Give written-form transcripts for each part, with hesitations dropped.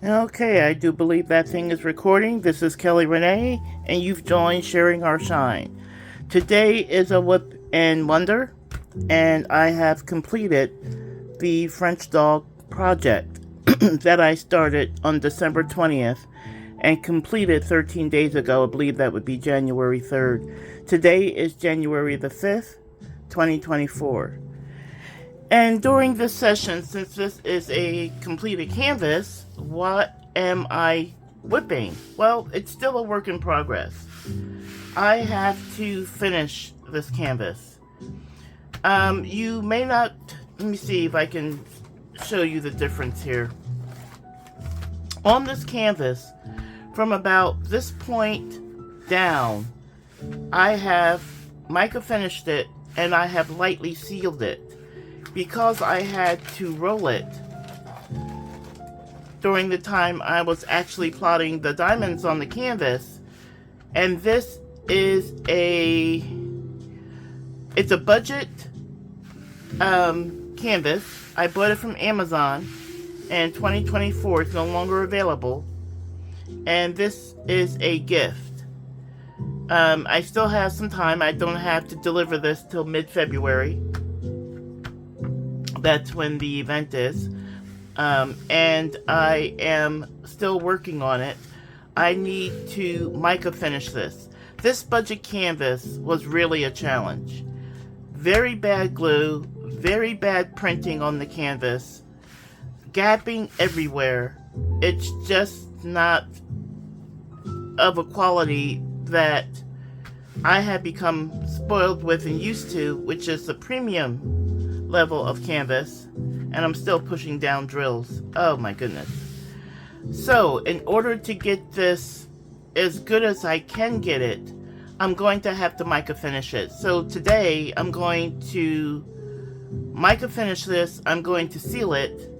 Okay, I do believe that thing is recording. This is Kelly Renee, and you've joined Sharing Our Shine. Today is a Wip and Wonder, and I have completed the French Dog project that I started on December 20th and completed 13 days ago. I believe that would be January 3rd. Today is January the 5th, 2024. And during this session, since this is a completed canvas, what am I whipping? Well, it's still a work in progress. I have to finish this canvas. You may not, let me see if I can show you the difference here. On this canvas, from about this point down, I have mica finished it and I have lightly sealed it, because I had to roll it during the time I was actually plotting the diamonds on the canvas. And this is it's a budget canvas. I bought it from Amazon, and 2024 is no longer available. And this is a gift. I still have some time. I don't have to deliver this till mid-February. That's when the event is. And I am still working on it. I need to mica finish this. This budget canvas was really a challenge. Very bad glue, very bad printing on the canvas, gapping everywhere. It's just not of a quality that I have become spoiled with and used to, which is the premium level of canvas, and I'm still pushing down drills. Oh my goodness. So in order to get this as good as I can get it, I'm going to have to mica finish it. So today I'm going to mica finish this, I'm going to seal it,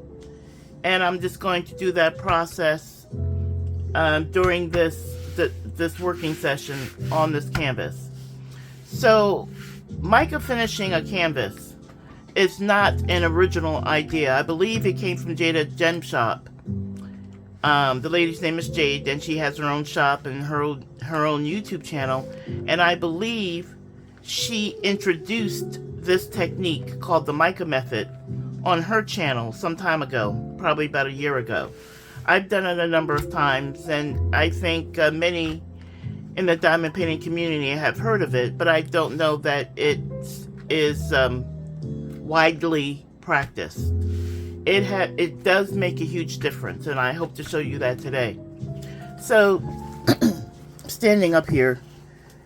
and I'm just going to do that process during this working session on this canvas. So mica finishing a canvas is not an original idea. I believe it came from Jada Gem Shop. The lady's name is Jade, and she has her own shop and her own YouTube channel. And I believe she introduced this technique called the MICA Method on her channel some time ago, probably about a year ago. I've done it a number of times, and I think many in the diamond painting community have heard of it, but I don't know that it is widely practiced. It does make a huge difference, and I hope to show you that today. So, standing up here,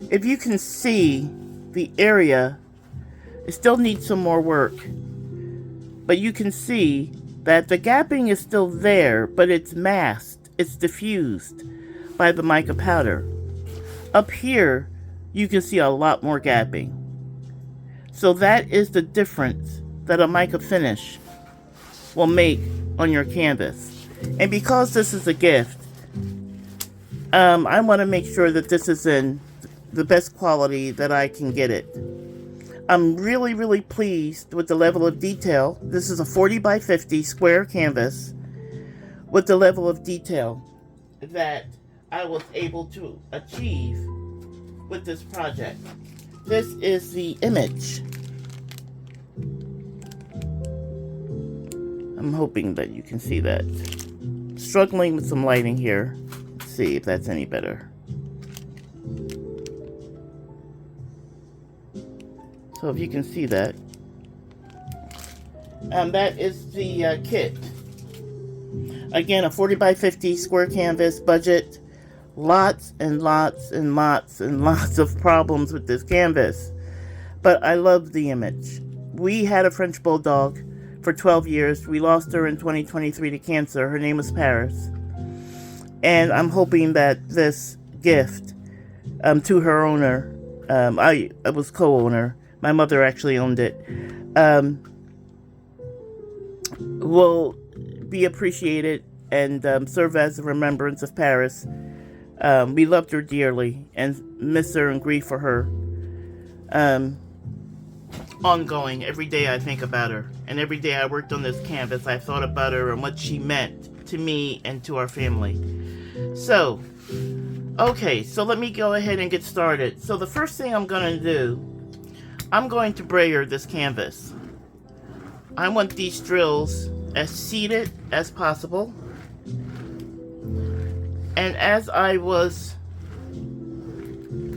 if you can see the area, it still needs some more work, but you can see that the gapping is still there, but it's masked, it's diffused by the mica powder. Up here, you can see a lot more gapping. So that is the difference that a mica finish will make on your canvas. And because this is a gift, I want to make sure that this is in the best quality that I can get it. I'm really, really pleased with the level of detail. This is a 40 by 50 square canvas with the level of detail that I was able to achieve with this project. This is the image. I'm hoping that you can see that. Struggling with some lighting here. Let's see if that's any better. So if you can see that. That is the kit. Again, a 40 by 50 square canvas budget. Lots and lots and lots and lots of problems with this canvas. But I love the image. We had a French Bulldog for 12 years. We lost her in 2023 to cancer. Her name was Paris. And I'm hoping that this gift to her owner, I was co-owner, my mother actually owned it, will be appreciated and serve as a remembrance of Paris. We loved her dearly and miss her and grieve for her. Ongoing. Every day I think about her. And every day I worked on this canvas, I thought about her and what she meant to me and to our family. So, okay, so let me go ahead and get started. So the first thing I'm going to do, I'm going to brayer this canvas. I want these drills as seated as possible. And as I was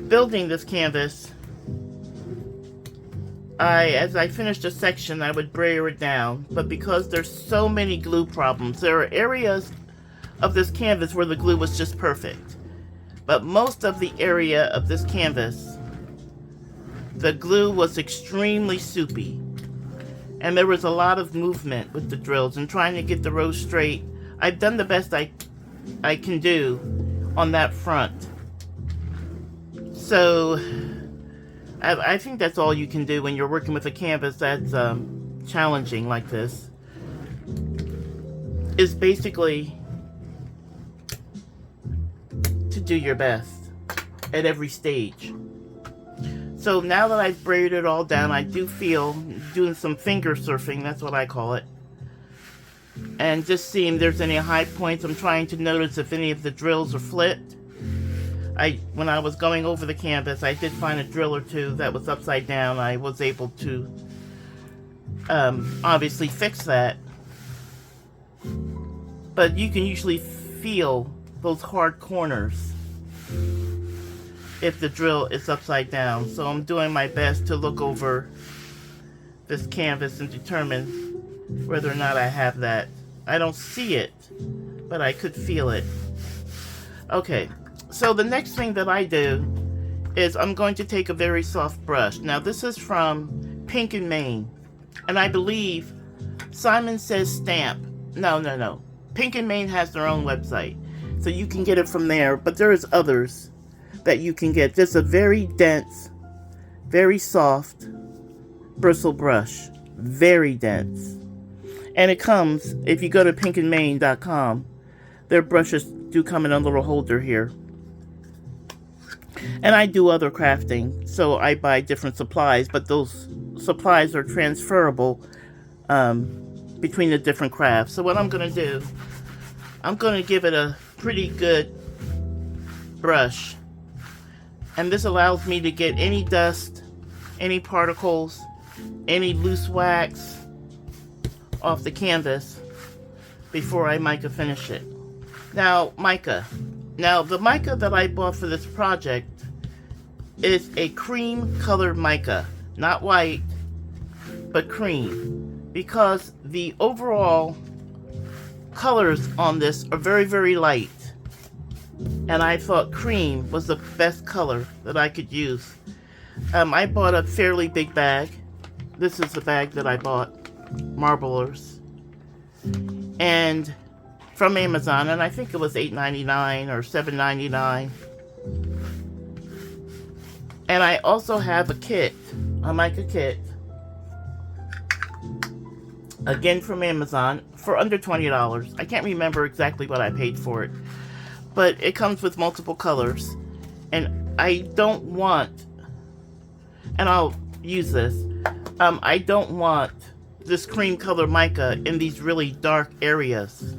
building this canvas, as I finished a section, I would brayer it down. But because there's so many glue problems, there are areas of this canvas where the glue was just perfect. But most of the area of this canvas, the glue was extremely soupy. And there was a lot of movement with the drills and trying to get the rows straight. I've done the best I can do on that front. So I think that's all you can do when you're working with a canvas that's challenging like this, is basically to do your best at every stage. So now that I've braided it all down, I do feel doing some finger surfing, that's what I call it, and just seeing if there's any high points. I'm trying to notice if any of the drills are flipped. When I was going over the canvas, I did find a drill or two that was upside down. I was able to obviously fix that. But you can usually feel those hard corners if the drill is upside down. So I'm doing my best to look over this canvas and determine whether or not I have that. I don't see it, but I could feel it. Okay. So the next thing that I do is I'm going to take a very soft brush. Now this is from Pink and Main, and I believe Simon Says Stamp. No. Pink and Main has their own website, so you can get it from there. But there is others that you can get. This is a very dense, very soft bristle brush, very dense, and it comes, if you go to pinkandmain.com, their brushes do come in a little holder here. And I do other crafting, so I buy different supplies, but those supplies are transferable between the different crafts. So what I'm going to do, I'm going to give it a pretty good brush. And this allows me to get any dust, any particles, any loose wax off the canvas before I mica finish it. Now, the mica that I bought for this project is a cream colored mica, not white, but cream, because the overall colors on this are very, very light, and I thought cream was the best color that I could use. I bought a fairly big bag. This is the bag that I bought, Marblers, and from Amazon, and I think it was $8.99 or $7.99. And I also have a kit, a mica kit, again from Amazon, for under $20. I can't remember exactly what I paid for it, but it comes with multiple colors, and I don't want, and I'll use this, I don't want this cream color mica in these really dark areas,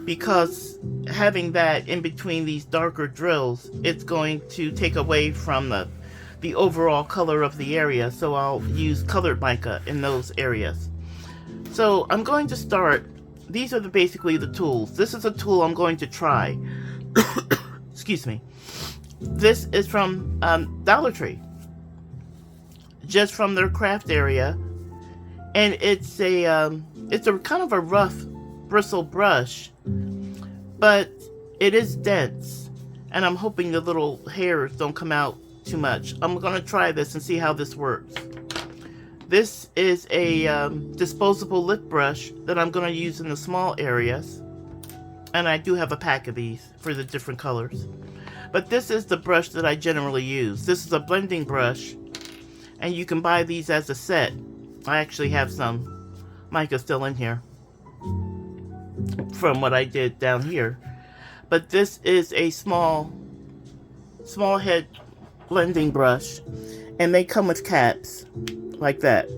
because having that in between these darker drills, it's going to take away from the overall color of the area. So I'll use colored mica in those areas. So I'm going to start. These are basically the tools. This is a tool I'm going to try. Excuse me. This is from Dollar Tree, just from their craft area, and it's a kind of a rough bristle brush, but it is dense, and I'm hoping the little hairs don't come out too much. I'm going to try this and see how this works. This is a disposable lip brush that I'm going to use in the small areas, and I do have a pack of these for the different colors. But this is the brush that I generally use. This is a blending brush, and you can buy these as a set. I actually have some mica still in here from what I did down here. But this is a small head blending brush, and they come with caps like that.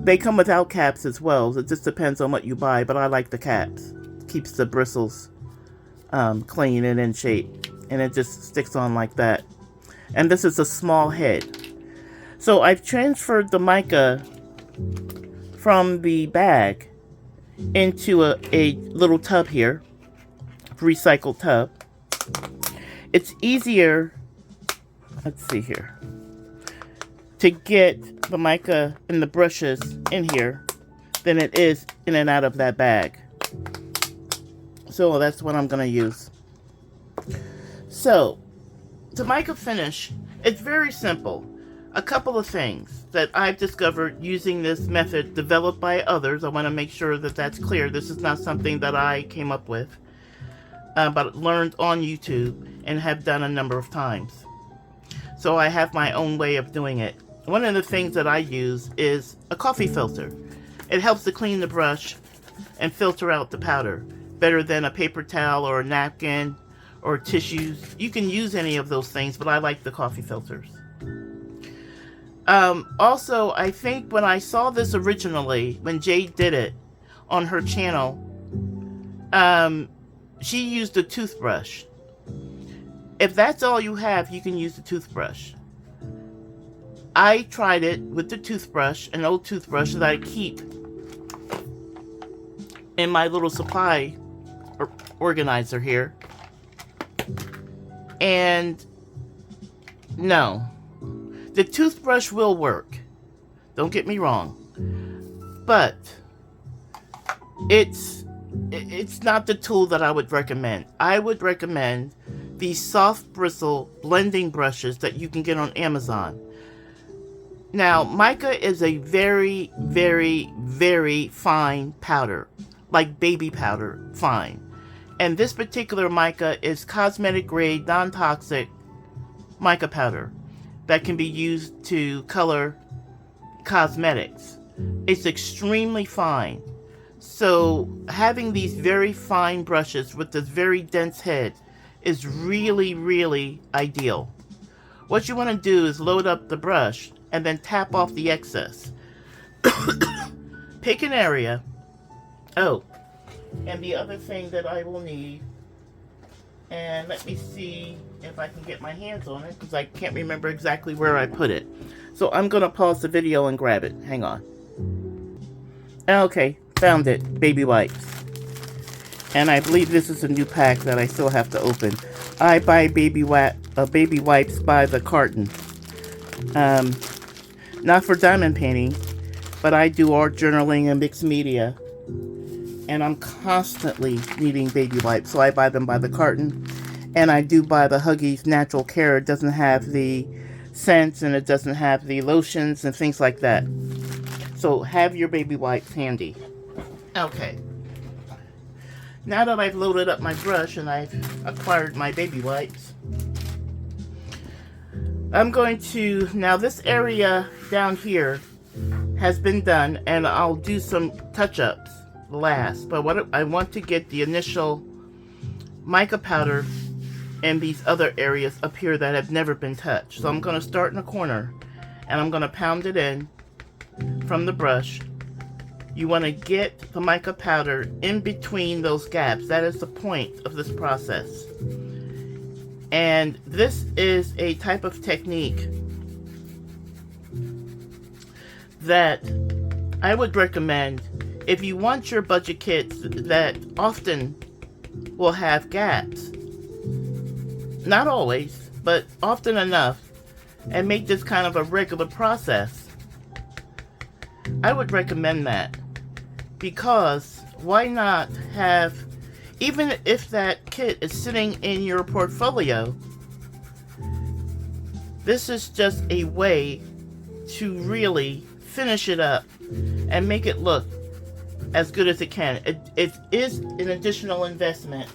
They come without caps as well. It just depends on what you buy, but I like the caps. keeps the bristles clean and in shape. And it just sticks on like that. And this is a small head. So I've transferred the mica from the bag into a little tub here, recycled tub. It's easier, let's see here, to get the mica and the brushes in here than it is in and out of that bag. So that's what I'm going to use. So, the mica finish, it's very simple. A couple of things that I've discovered using this method developed by others. I want to make sure that that's clear. This is not something that I came up with, but learned on YouTube and have done a number of times. So I have my own way of doing it. One of the things that I use is a coffee filter. It helps to clean the brush and filter out the powder better than a paper towel or a napkin or tissues. You can use any of those things, but I like the coffee filters. Also, I think when I saw this originally, when Jade did it on her channel, she used a toothbrush. If that's all you have, you can use the toothbrush. I tried it with the toothbrush, an old toothbrush that I keep in my little supply organizer here. And no, the toothbrush will work. Don't get me wrong. But it's not the tool that I would recommend. I would recommend these soft bristle blending brushes that you can get on Amazon. Now, mica is a very, very, very fine powder, like baby powder fine. And this particular mica is cosmetic grade, non-toxic mica powder that can be used to color cosmetics. It's extremely fine. So having these very fine brushes with this very dense head is really, really ideal. What you want to do is load up the brush and then tap off the excess. Pick an area. Oh, and the other thing that I will need, and let me see if I can get my hands on it, because I can't remember exactly where I put it. So I'm going to pause the video and grab it. Hang on. Okay, found it. Baby wipes. And I believe this is a new pack that I still have to open. I buy baby wipes by the carton. Not for diamond painting, but I do art journaling and mixed media. And I'm constantly needing baby wipes, so I buy them by the carton. And I do buy the Huggies Natural Care. It doesn't have the scents and it doesn't have the lotions and things like that. So have your baby wipes handy. Okay. Now that I've loaded up my brush and I've acquired my baby wipes, I'm going to, now this area down here has been done, and I'll do some touch-ups last. But what I want to get the initial mica powder in these other areas up here that have never been touched. So I'm going to start in the corner and I'm going to pound it in from the brush. You want to get the mica powder in between those gaps. That is the point of this process. And this is a type of technique that I would recommend if you want your budget kits that often will have gaps. Not always, but often enough, and make this kind of a regular process. I would recommend that, because why not have, even if that kit is sitting in your portfolio, this is just a way to really finish it up and make it look as good as it can. It is an additional investment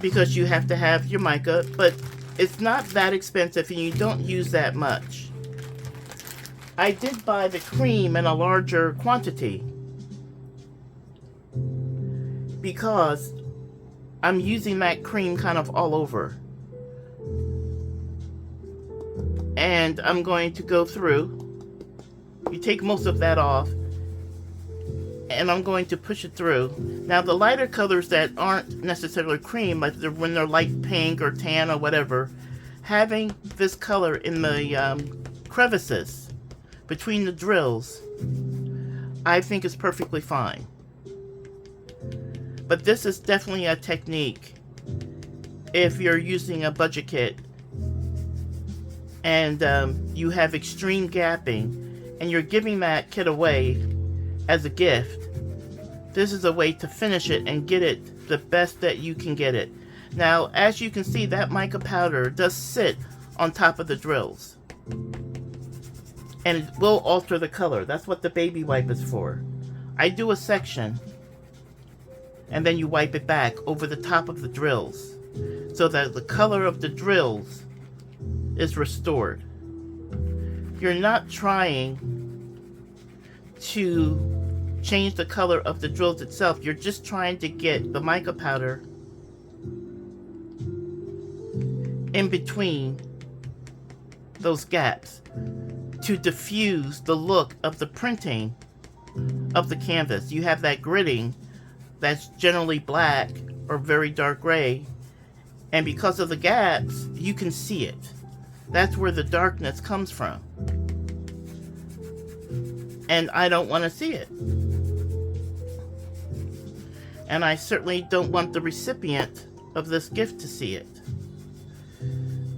because you have to have your mica, but it's not that expensive and you don't use that much. I did buy the cream in a larger quantity because I'm using that cream kind of all over. And I'm going to go through. You take most of that off and I'm going to push it through. Now the lighter colors that aren't necessarily cream, like when they're light pink or tan or whatever, having this color in the crevices between the drills, I think is perfectly fine. But this is definitely a technique if you're using a budget kit and you have extreme gapping and you're giving that kit away as a gift. This is a way to finish it and get it the best that you can get it. Now, as you can see, that mica powder does sit on top of the drills, and it will alter the color. That's what the baby wipe is for. I do a section, and then you wipe it back over the top of the drills so that the color of the drills is restored. You're not trying to change the color of the drills itself. You're just trying to get the mica powder in between those gaps to diffuse the look of the printing of the canvas. You have that gridding that's generally black or very dark gray, and because of the gaps, you can see it. That's where the darkness comes from. And I don't want to see it. And I certainly don't want the recipient of this gift to see it.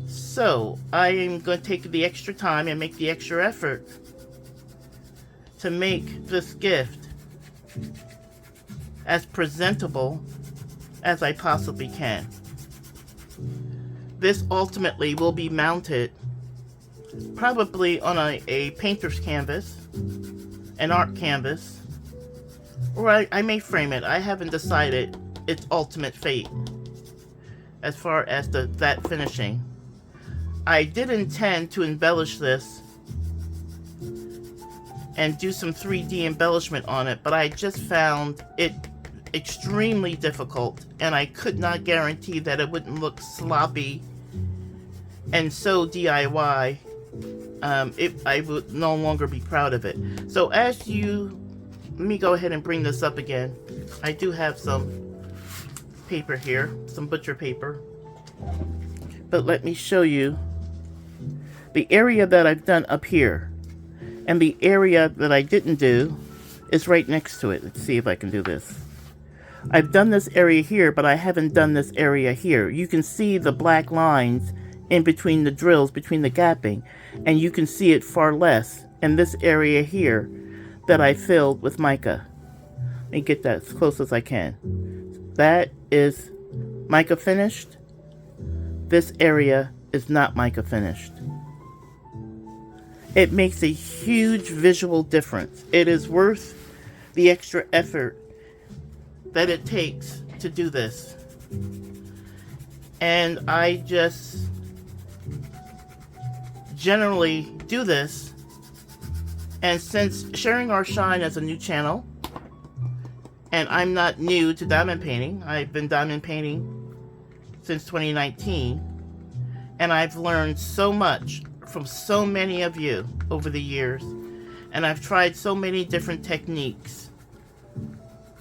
So I am going to take the extra time and make the extra effort to make this gift as presentable as I possibly can. This ultimately will be mounted probably on a painter's canvas, an art canvas, or I may frame it. I haven't decided its ultimate fate as far as that finishing. I did intend to embellish this and do some 3D embellishment on it, but I just found it extremely difficult, and I could not guarantee that it wouldn't look sloppy and so DIY. I would no longer be proud of it. So let me go ahead and bring this up again. I do have some paper here, some butcher paper, but let me show you the area that I've done up here, and the area that I didn't do is right next to it. Let's see if I can do this. I've done this area here, but I haven't done this area here. You can see the black lines in between the drills, between the gapping, and you can see it far less in this area here that I filled with mica. Let me get that as close as I can. That is mica finished. This area is not mica finished. It makes a huge visual difference. It is worth the extra effort that it takes to do this. And I just generally do this. And since Sharing Our Shine is a new channel, and I'm not new to diamond painting, I've been diamond painting since 2019, and I've learned so much from so many of you over the years, and I've tried so many different techniques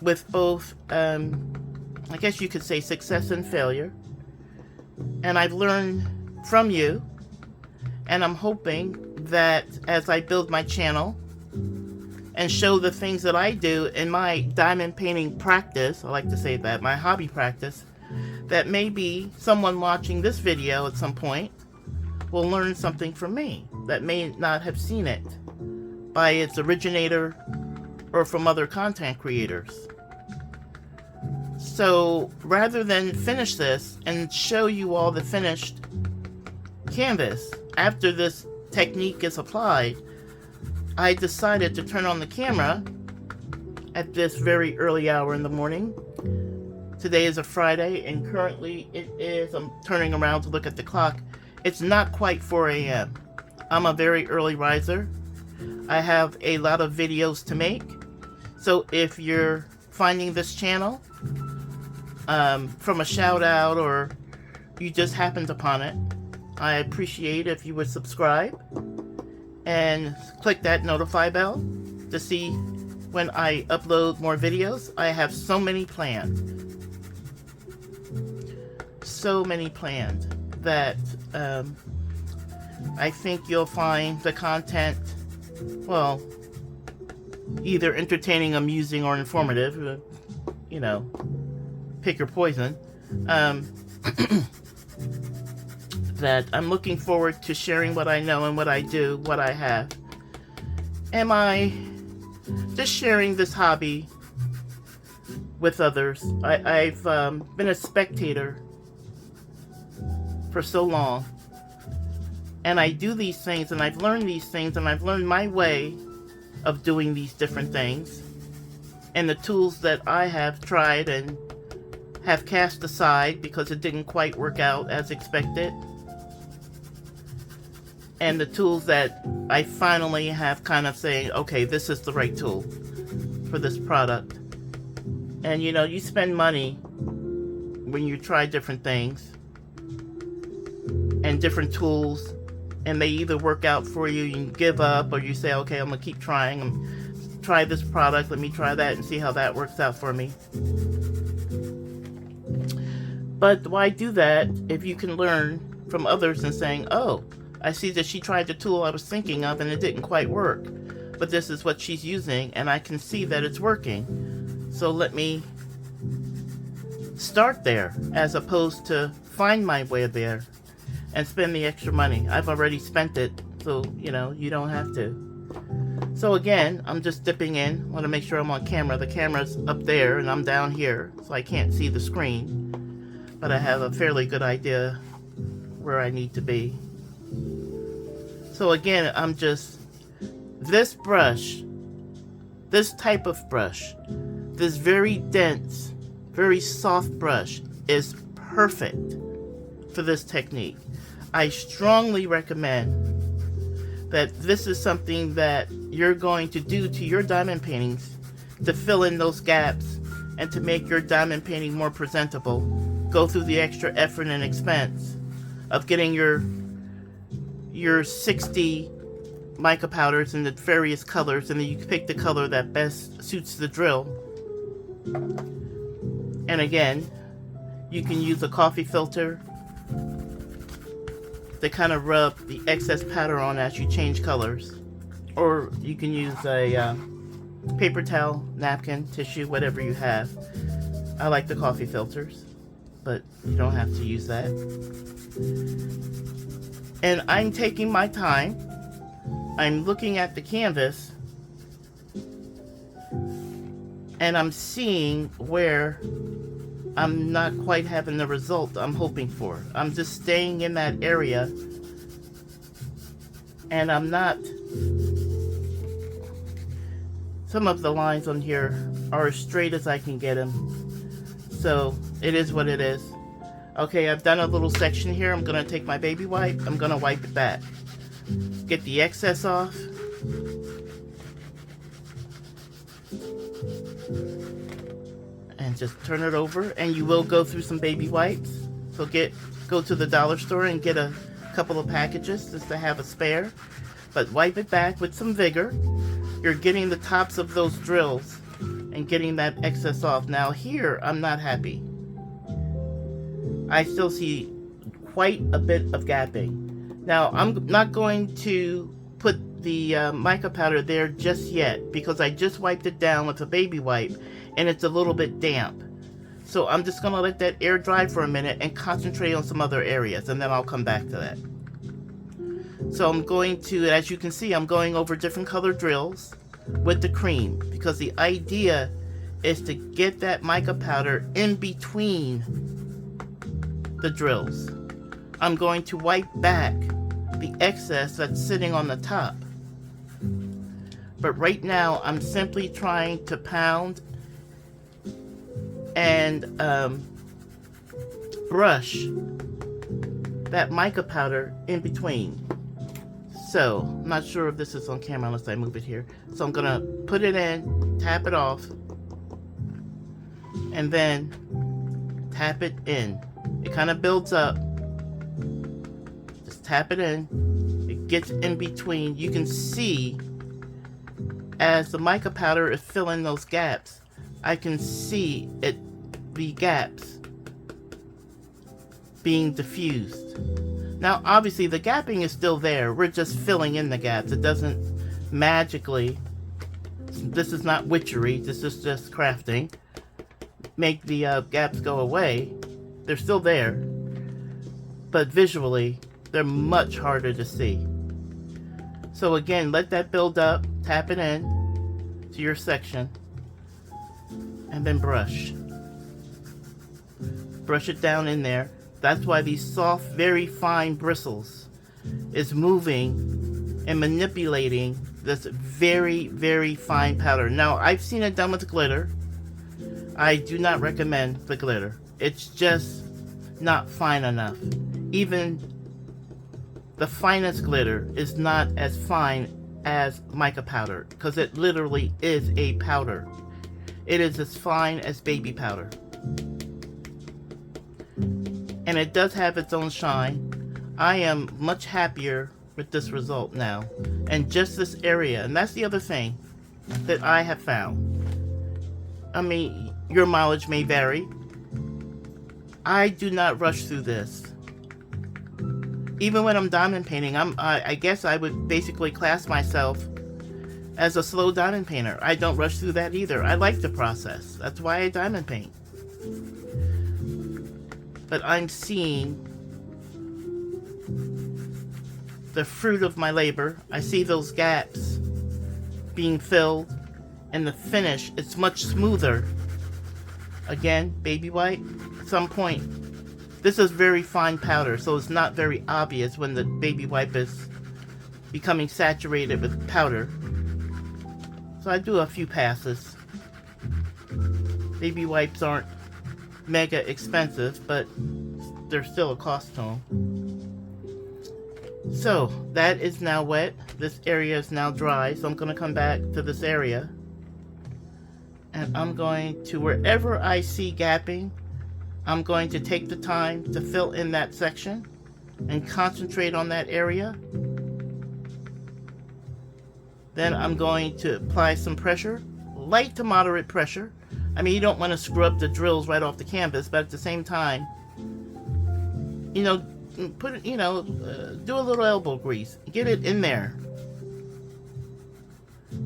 with both, I guess you could say, success and failure, and I've learned from you, and I'm hoping that as I build my channel and show the things that I do in my diamond painting practice, I like to say that, my hobby practice, that maybe someone watching this video at some point will learn something from me that may not have seen it by its originator or from other content creators. So rather than finish this and show you all the finished canvas after this technique is applied, I decided to turn on the camera at this very early hour in the morning. Today is a Friday, and currently it is, I'm turning around to look at the clock, it's not quite 4 a.m. I'm a very early riser. I have a lot of videos to make. So if you're finding this channel from a shout out, or you just happened upon it, I appreciate if you would subscribe and click that notify bell to see when I upload more videos. I have so many planned. So many planned that I think you'll find the content, well, either entertaining, amusing, or informative. You know, pick your poison. That I'm looking forward to sharing what I know and what I do, what I have. Am I just sharing this hobby with others? I've been a spectator for so long, and I do these things, and I've learned these things, and I've learned my way of doing these different things, and the tools that I have tried and have cast aside because it didn't quite work out as expected, and the tools that I finally have kind of saying, okay, this is the right tool for this product. And you know, you spend money when you try different things and different tools, and they either work out for you, you can give up, or you say, okay, I'm gonna keep trying, try this product, let me try that and see how that works out for me. But why do that if you can learn from others and saying, oh, I see that she tried the tool I was thinking of and it didn't quite work, but this is what she's using and I can see that it's working, so let me start there, as opposed to find my way there and spend the extra money. I've already spent it, so you know, you don't have to. So again, I'm just dipping in. Want to make sure I'm on camera. The camera's up there and I'm down here, so I can't see the screen, but I have a fairly good idea where I need to be. So again, I'm just, this brush, this type of brush, this very dense, very soft brush is perfect for this technique. I strongly recommend that this is something that you're going to do to your diamond paintings to fill in those gaps and to make your diamond painting more presentable. Go through the extra effort and expense of getting your 60 mica powders in the various colors, and then you pick the color that best suits the drill. And again, you can use a coffee filter to kind of rub the excess powder on as you change colors, or you can use a paper towel, napkin, tissue, whatever you have. I like the coffee filters, but you don't have to use that. And I'm taking my time. I'm looking at the canvas and I'm seeing where I'm not quite having the result I'm hoping for. I'm just staying in that area, and I'm not, some of the lines on here are as straight as I can get them, so it is what it is. Okay, I've done a little section here. I'm gonna take my baby wipe, I'm gonna wipe it back, get the excess off, and just turn it over. And you will go through some baby wipes, so go to the dollar store and get a couple of packages just to have a spare, but wipe it back with some vigor. You're getting the tops of those drills and getting that excess off. Now here, I'm not happy. I still see quite a bit of gapping. Now, I'm not going to put the mica powder there just yet because I just wiped it down with a baby wipe and it's a little bit damp. So I'm just going to let that air dry for a minute and concentrate on some other areas, and then I'll come back to that. So I'm going to, as you can see, I'm going over different color drills with the cream, because the idea is to get that mica powder in between the drills. I'm going to wipe back the excess that's sitting on the top. But right now, I'm simply trying to pound and brush that mica powder in between. So, I'm not sure if this is on camera unless I move it here. So I'm gonna put it in, tap it off, and then tap it in. It kind of builds up. Just tap it in. It gets in between. You can see as the mica powder is filling those gaps, I can see the gaps being diffused. Now, obviously, the gapping is still there. We're just filling in the gaps. It doesn't magically, this is not witchery, this is just crafting, make the gaps go away. They're still there, but visually, they're much harder to see. So again, let that build up, tap it in to your section, and then brush. Brush it down in there. That's why these soft, very fine bristles is moving and manipulating this very, very fine powder. Now, I've seen it done with glitter. I do not recommend the glitter. It's just not fine enough. Even the finest glitter is not as fine as mica powder, because it literally is a powder. It is as fine as baby powder. And it does have its own shine. I am much happier with this result now. And just this area. And that's the other thing that I have found. I mean, your mileage may vary. I do not rush through this. Even when I'm diamond painting, I guess I would basically class myself as a slow diamond painter. I don't rush through that either. I like the process. That's why I diamond paint. But I'm seeing the fruit of my labor. I see those gaps being filled, and the finish, it's much smoother. Again, baby white, at some point. This is very fine powder, so it's not very obvious when the baby wipe is becoming saturated with powder. So I do a few passes. Baby wipes aren't mega expensive, but they're still a cost to them. So that is now wet. This area is now dry, so I'm going to come back to this area. And I'm going to, wherever I see gapping, I'm going to take the time to fill in that section and concentrate on that area. Then I'm going to apply some pressure, light to moderate pressure. I mean, you don't want to screw up the drills right off the canvas, but at the same time, you know, put it, do a little elbow grease. Get it in there.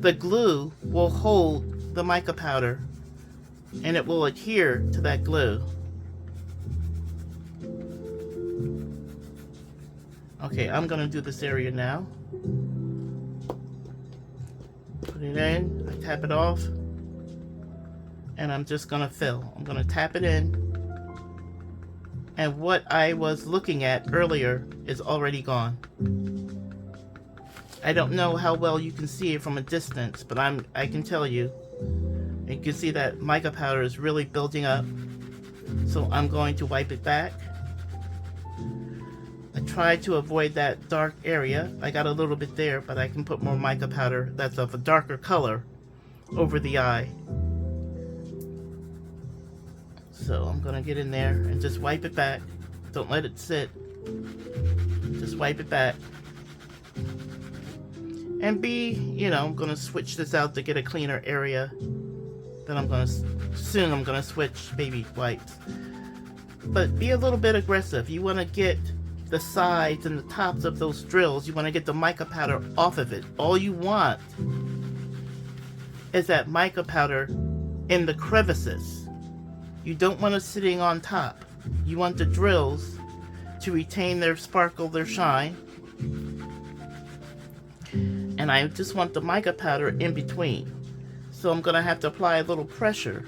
The glue will hold the mica powder, and it will adhere to that glue. Okay, I'm going to do this area now. Put it in, I tap it off, and I'm just going to fill. I'm going to tap it in, and what I was looking at earlier is already gone. I don't know how well you can see it from a distance, but I can tell you. You can see that mica powder is really building up, so I'm going to wipe it back. I tried to avoid that dark area. I got a little bit there, but I can put more mica powder that's of a darker color over the eye. So I'm going to get in there and just wipe it back. Don't let it sit. Just wipe it back. And I'm going to switch this out to get a cleaner area. Then soon I'm going to switch baby wipes. But be a little bit aggressive. You want to get the sides and the tops of those drills. You want to get the mica powder off of it. All you want is that mica powder in the crevices. You don't want it sitting on top. You want the drills to retain their sparkle, their shine. And I just want the mica powder in between. So I'm going to have to apply a little pressure.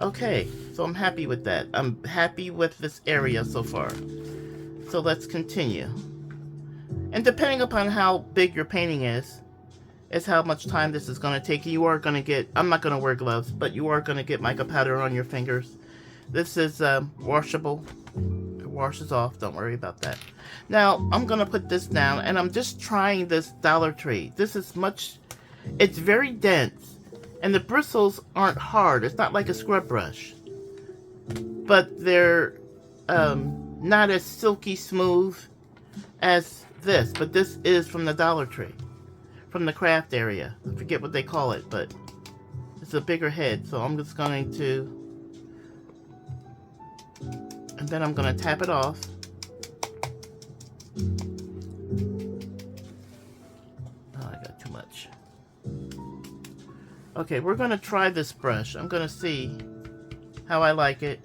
Okay, so I'm happy with that. I'm happy with this area so far. So let's continue. And depending upon how big your painting is how much time this is going to take. You are going to get, I'm not going to wear gloves, but you are going to get mica powder on your fingers. This is washable. It washes off, don't worry about that. Now, I'm going to put this down, and I'm just trying this Dollar Tree. This is it's very dense, and the bristles aren't hard. It's not like a scrub brush, but they're not as silky smooth as this, but this is from the Dollar Tree. from the craft area. I forget what they call it, but it's a bigger head. So I'm just going to, and then I'm going to tap it off. Oh, I got too much. Okay, we're going to try this brush. I'm going to see how I like it.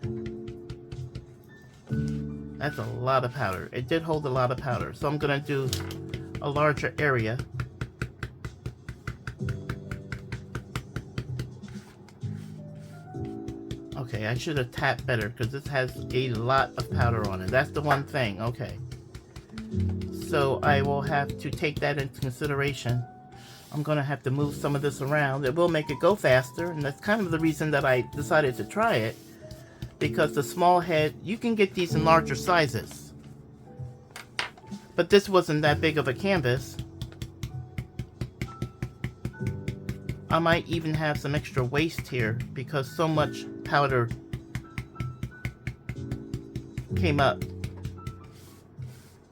That's a lot of powder. It did hold a lot of powder. So I'm going to do a larger area. Okay, I should have tapped better because this has a lot of powder on it. That's the one thing. Okay. So I will have to take that into consideration. I'm going to have to move some of this around. It will make it go faster, and that's kind of the reason that I decided to try it. Because the small head, you can get these in larger sizes. But this wasn't that big of a canvas. I might even have some extra waste here because so much powder came up.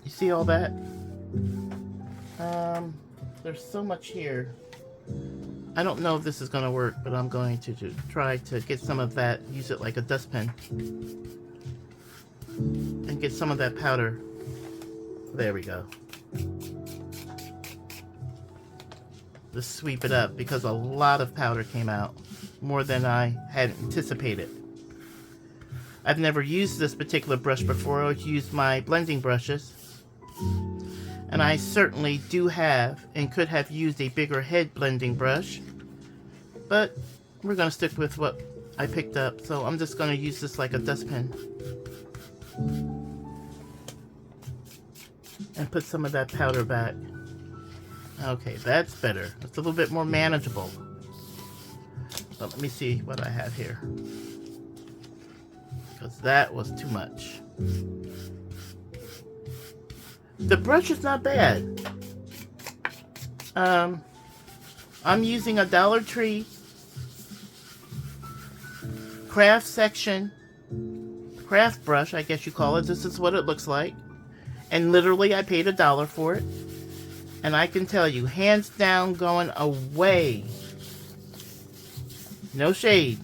You see all that? There's so much here. I don't know if this is going to work, but I'm going to try to get some of that, use it like a dustpan, and get some of that powder. There we go. Just sweep it up because a lot of powder came out, more than I had anticipated. I've never used this particular brush before. I've used my blending brushes. And I certainly do have and could have used a bigger head blending brush. But we're going to stick with what I picked up. So I'm just going to use this like a dustpan. And put some of that powder back. Okay, that's better. It's a little bit more manageable. But let me see what I have here. Because that was too much. The brush is not bad. I'm using a Dollar Tree craft section craft brush, I guess you call it. This is what it looks like. And literally I paid $1 for it. And I can tell you, hands down, going away. No shade.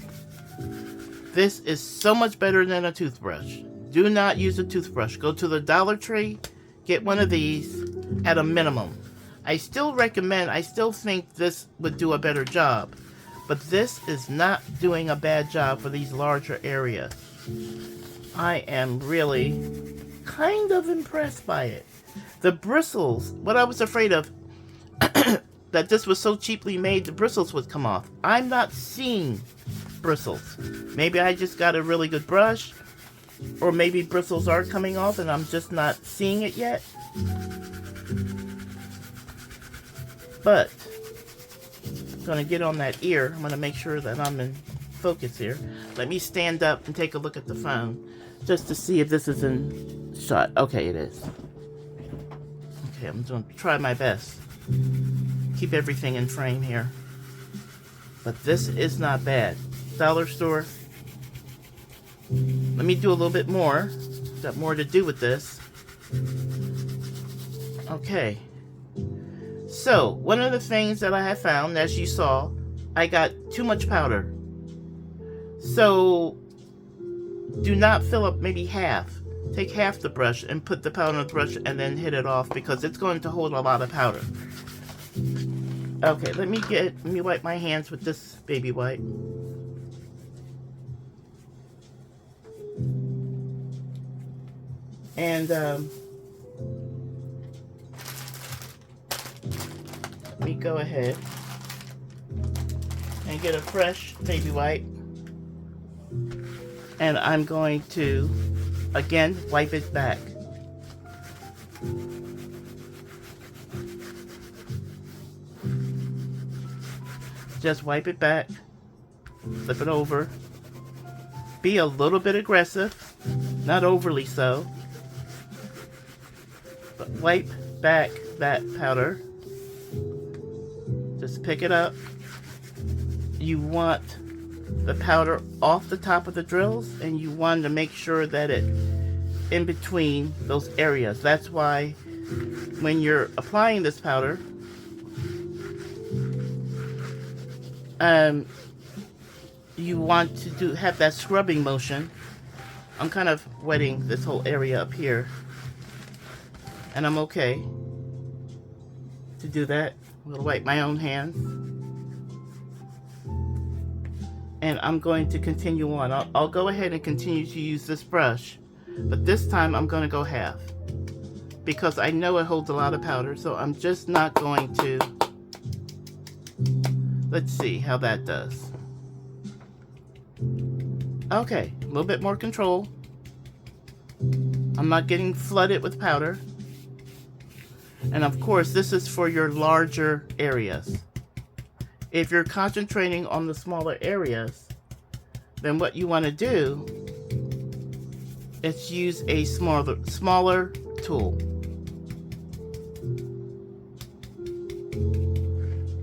This is so much better than a toothbrush. Do not use a toothbrush. Go to the Dollar Tree. Get one of these at a minimum. I still recommend, I still think this would do a better job. But this is not doing a bad job for these larger areas. I am really kind of impressed by it. The bristles, what I was afraid of, that this was so cheaply made, the bristles would come off. I'm not seeing bristles. Maybe I just got a really good brush. Or maybe bristles are coming off and I'm just not seeing it yet. But I'm going to get on that ear. I'm going to make sure that I'm in focus here. Let me stand up and take a look at the phone just to see if this is in shot. Okay, it is. Okay, I'm going to try my best. Keep everything in frame here. But this is not bad. Dollar store. Let me do a little bit more. Got more to do with this. Okay. So, one of the things that I have found, as you saw, I got too much powder. So, do not fill up maybe half. Take half the brush and put the powder in the brush and then hit it off because it's going to hold a lot of powder. Okay, let me wipe my hands with this baby wipe. And let me go ahead and get a fresh baby wipe. And I'm going to, again, wipe it back. Just wipe it back. Flip it over. Be a little bit aggressive. Not overly so. But wipe back that powder. Just pick it up. You want the powder off the top of the drills, and you want to make sure that it in between those areas. That's why when you're applying this powder, you want to have that scrubbing motion. I'm kind of wetting this whole area up here, and I'm okay to do that. I'm going to wipe my own hands, and I'm going to continue on. I'll go ahead and continue to use this brush, but this time I'm going to go half because I know it holds a lot of powder, so I'm just not going to. Let's see how that does. Okay, a little bit more control. I'm not getting flooded with powder. And of course, this is for your larger areas. If you're concentrating on the smaller areas, then what you want to do is use a smaller tool.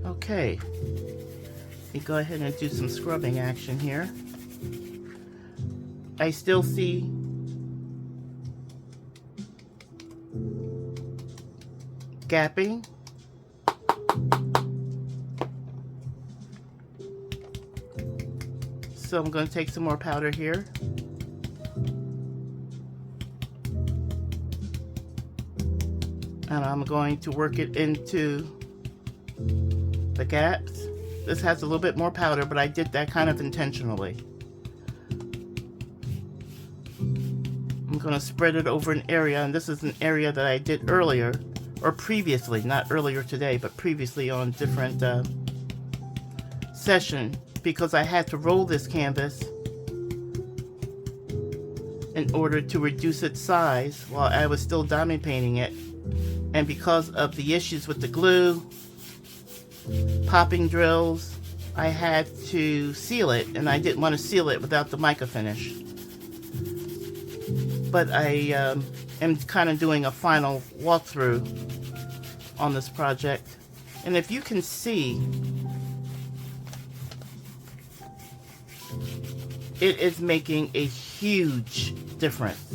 Okay, let me go ahead and do some scrubbing action here. I still see gapping. So I'm going to take some more powder here. And I'm going to work it into the gaps. This has a little bit more powder, but I did that kind of intentionally. I'm going to spread it over an area, and this is an area that I did earlier, or previously, not earlier today, but previously on different session, because I had to roll this canvas in order to reduce its size while I was still diamond painting it. And because of the issues with the glue, popping drills, I had to seal it, and I didn't want to seal it without the mica finish. But I am kind of doing a final walkthrough on this project. And if you can see, it is making a huge difference.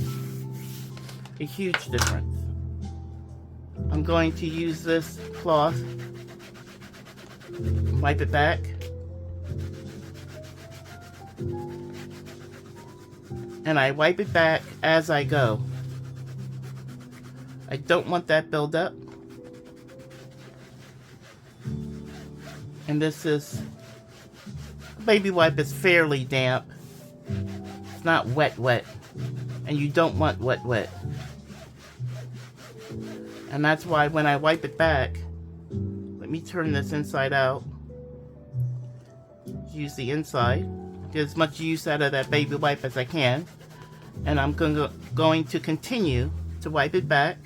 A huge difference. I'm going to use this cloth, wipe it back, and I wipe it back as I go. I don't want that buildup. And this is, baby wipe is fairly damp. It's not wet, and you don't want wet. And that's why when I wipe it back, let me turn this inside out. Use the inside. Get as much use out of that baby wipe as I can. And I'm going to continue to wipe it back,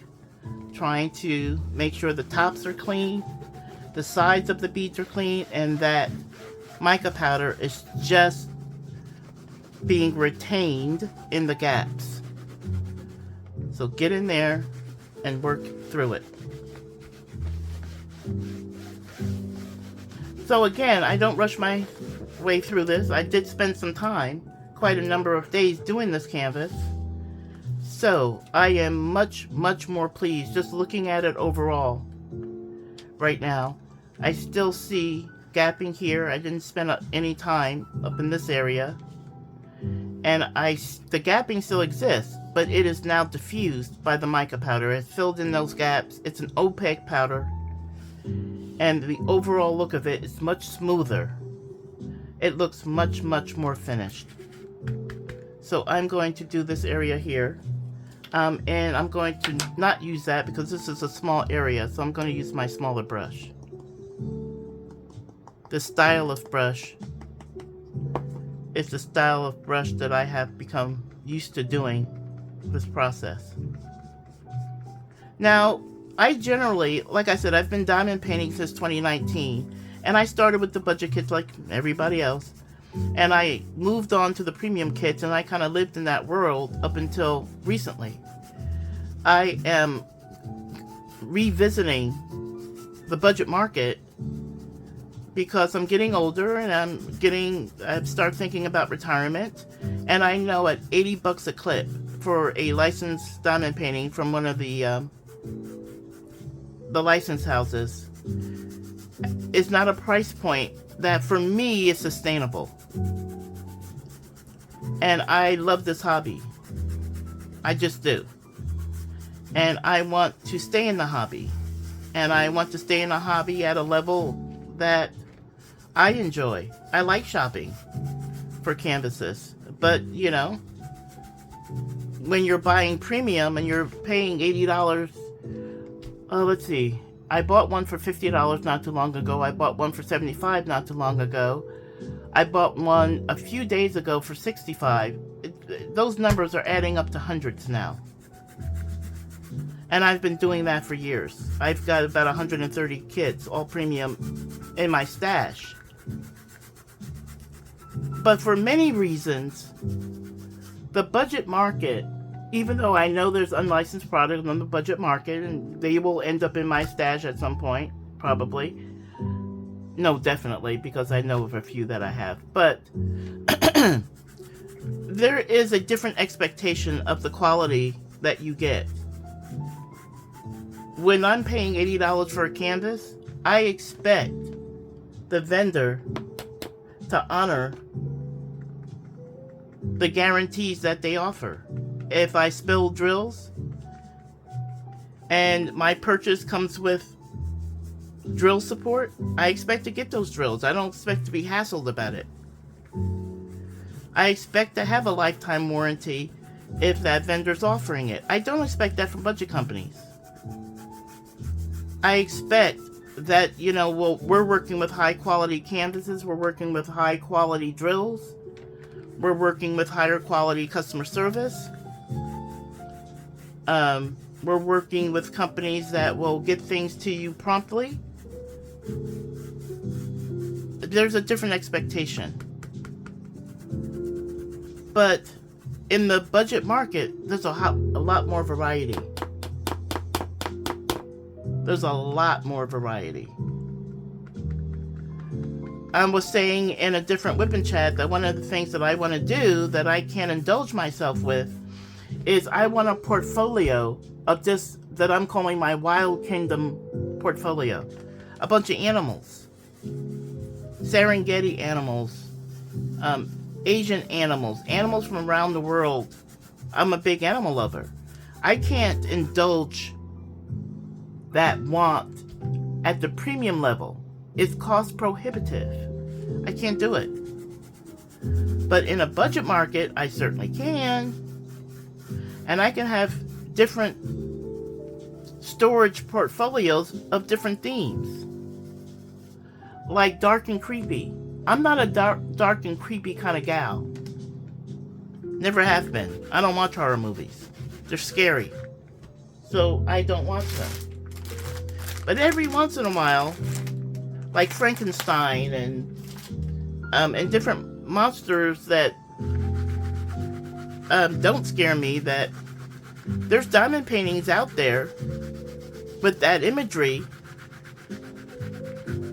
trying to make sure the tops are clean, the sides of the beads are clean, and that mica powder is just being retained in the gaps. So get in there and work through it. So again, I don't rush my way through this. I did spend some time, quite a number of days doing this canvas. So I am much more pleased just looking at it overall right now. I still see gapping here. I didn't spend any time up in this area. And the gapping still exists, but it is now diffused by the mica powder. It's filled in those gaps. It's an opaque powder. And the overall look of it is much smoother. It looks much more finished. So I'm going to do this area here. And I'm going to not use that because this is a small area. So I'm going to use my smaller brush. The style of brush is the style of brush that I have become used to doing this process. Now, I generally, like I said, I've been diamond painting since 2019, and I started with the budget kits like everybody else, and I moved on to the premium kits, and I kind of lived in that world up until recently. I am revisiting the budget market because I'm getting older and I start thinking about retirement, and I know at $80 a clip for a licensed diamond painting from one of the license houses, is not a price point that for me is sustainable. And I love this hobby. I just do. And I want to stay in the hobby. And I want to stay in the hobby at a level that I enjoy. I like shopping for canvases. But, you know, when you're buying premium and you're paying $80, let's see. I bought one for $50 not too long ago. I bought one for $75 not too long ago. I bought one a few days ago for $65. Those numbers are adding up to hundreds now. And I've been doing that for years. I've got about 130 kits, all premium, in my stash. But for many reasons, the budget market, even though I know there's unlicensed products on the budget market, and they will end up in my stash at some point, probably. No, definitely, because I know of a few that I have. But there is a different expectation of the quality that you get. When I'm paying $80 for a canvas, I expect the vendor to honor the guarantees that they offer. If I spill drills and my purchase comes with drill support, I expect to get those drills. I don't expect to be hassled about it. I expect to have a lifetime warranty if that vendor's offering it. I don't expect that from budget companies. I expect that, you know, we're working with high quality canvases, we're working with high quality drills, we're working with higher quality customer service. We're working with companies that will get things to you promptly. There's a different expectation. But in the budget market, there's a lot more variety. There's a lot more variety. I was saying in a different Whippin' chat that one of the things that I want to do that I can't indulge myself with is I want a portfolio of this that I'm calling my Wild Kingdom portfolio. A bunch of animals. Serengeti animals. Asian animals. Animals from around the world. I'm a big animal lover. I can't indulge that want at the premium level. It's cost prohibitive. I can't do it. But in a budget market, I certainly can. And I can have different storage portfolios of different themes. Like dark and creepy. I'm not a dark and creepy kind of gal. Never have been. I don't watch horror movies. They're scary. So I don't watch them. But every once in a while, like Frankenstein and different monsters that don't scare me, that there's diamond paintings out there with that imagery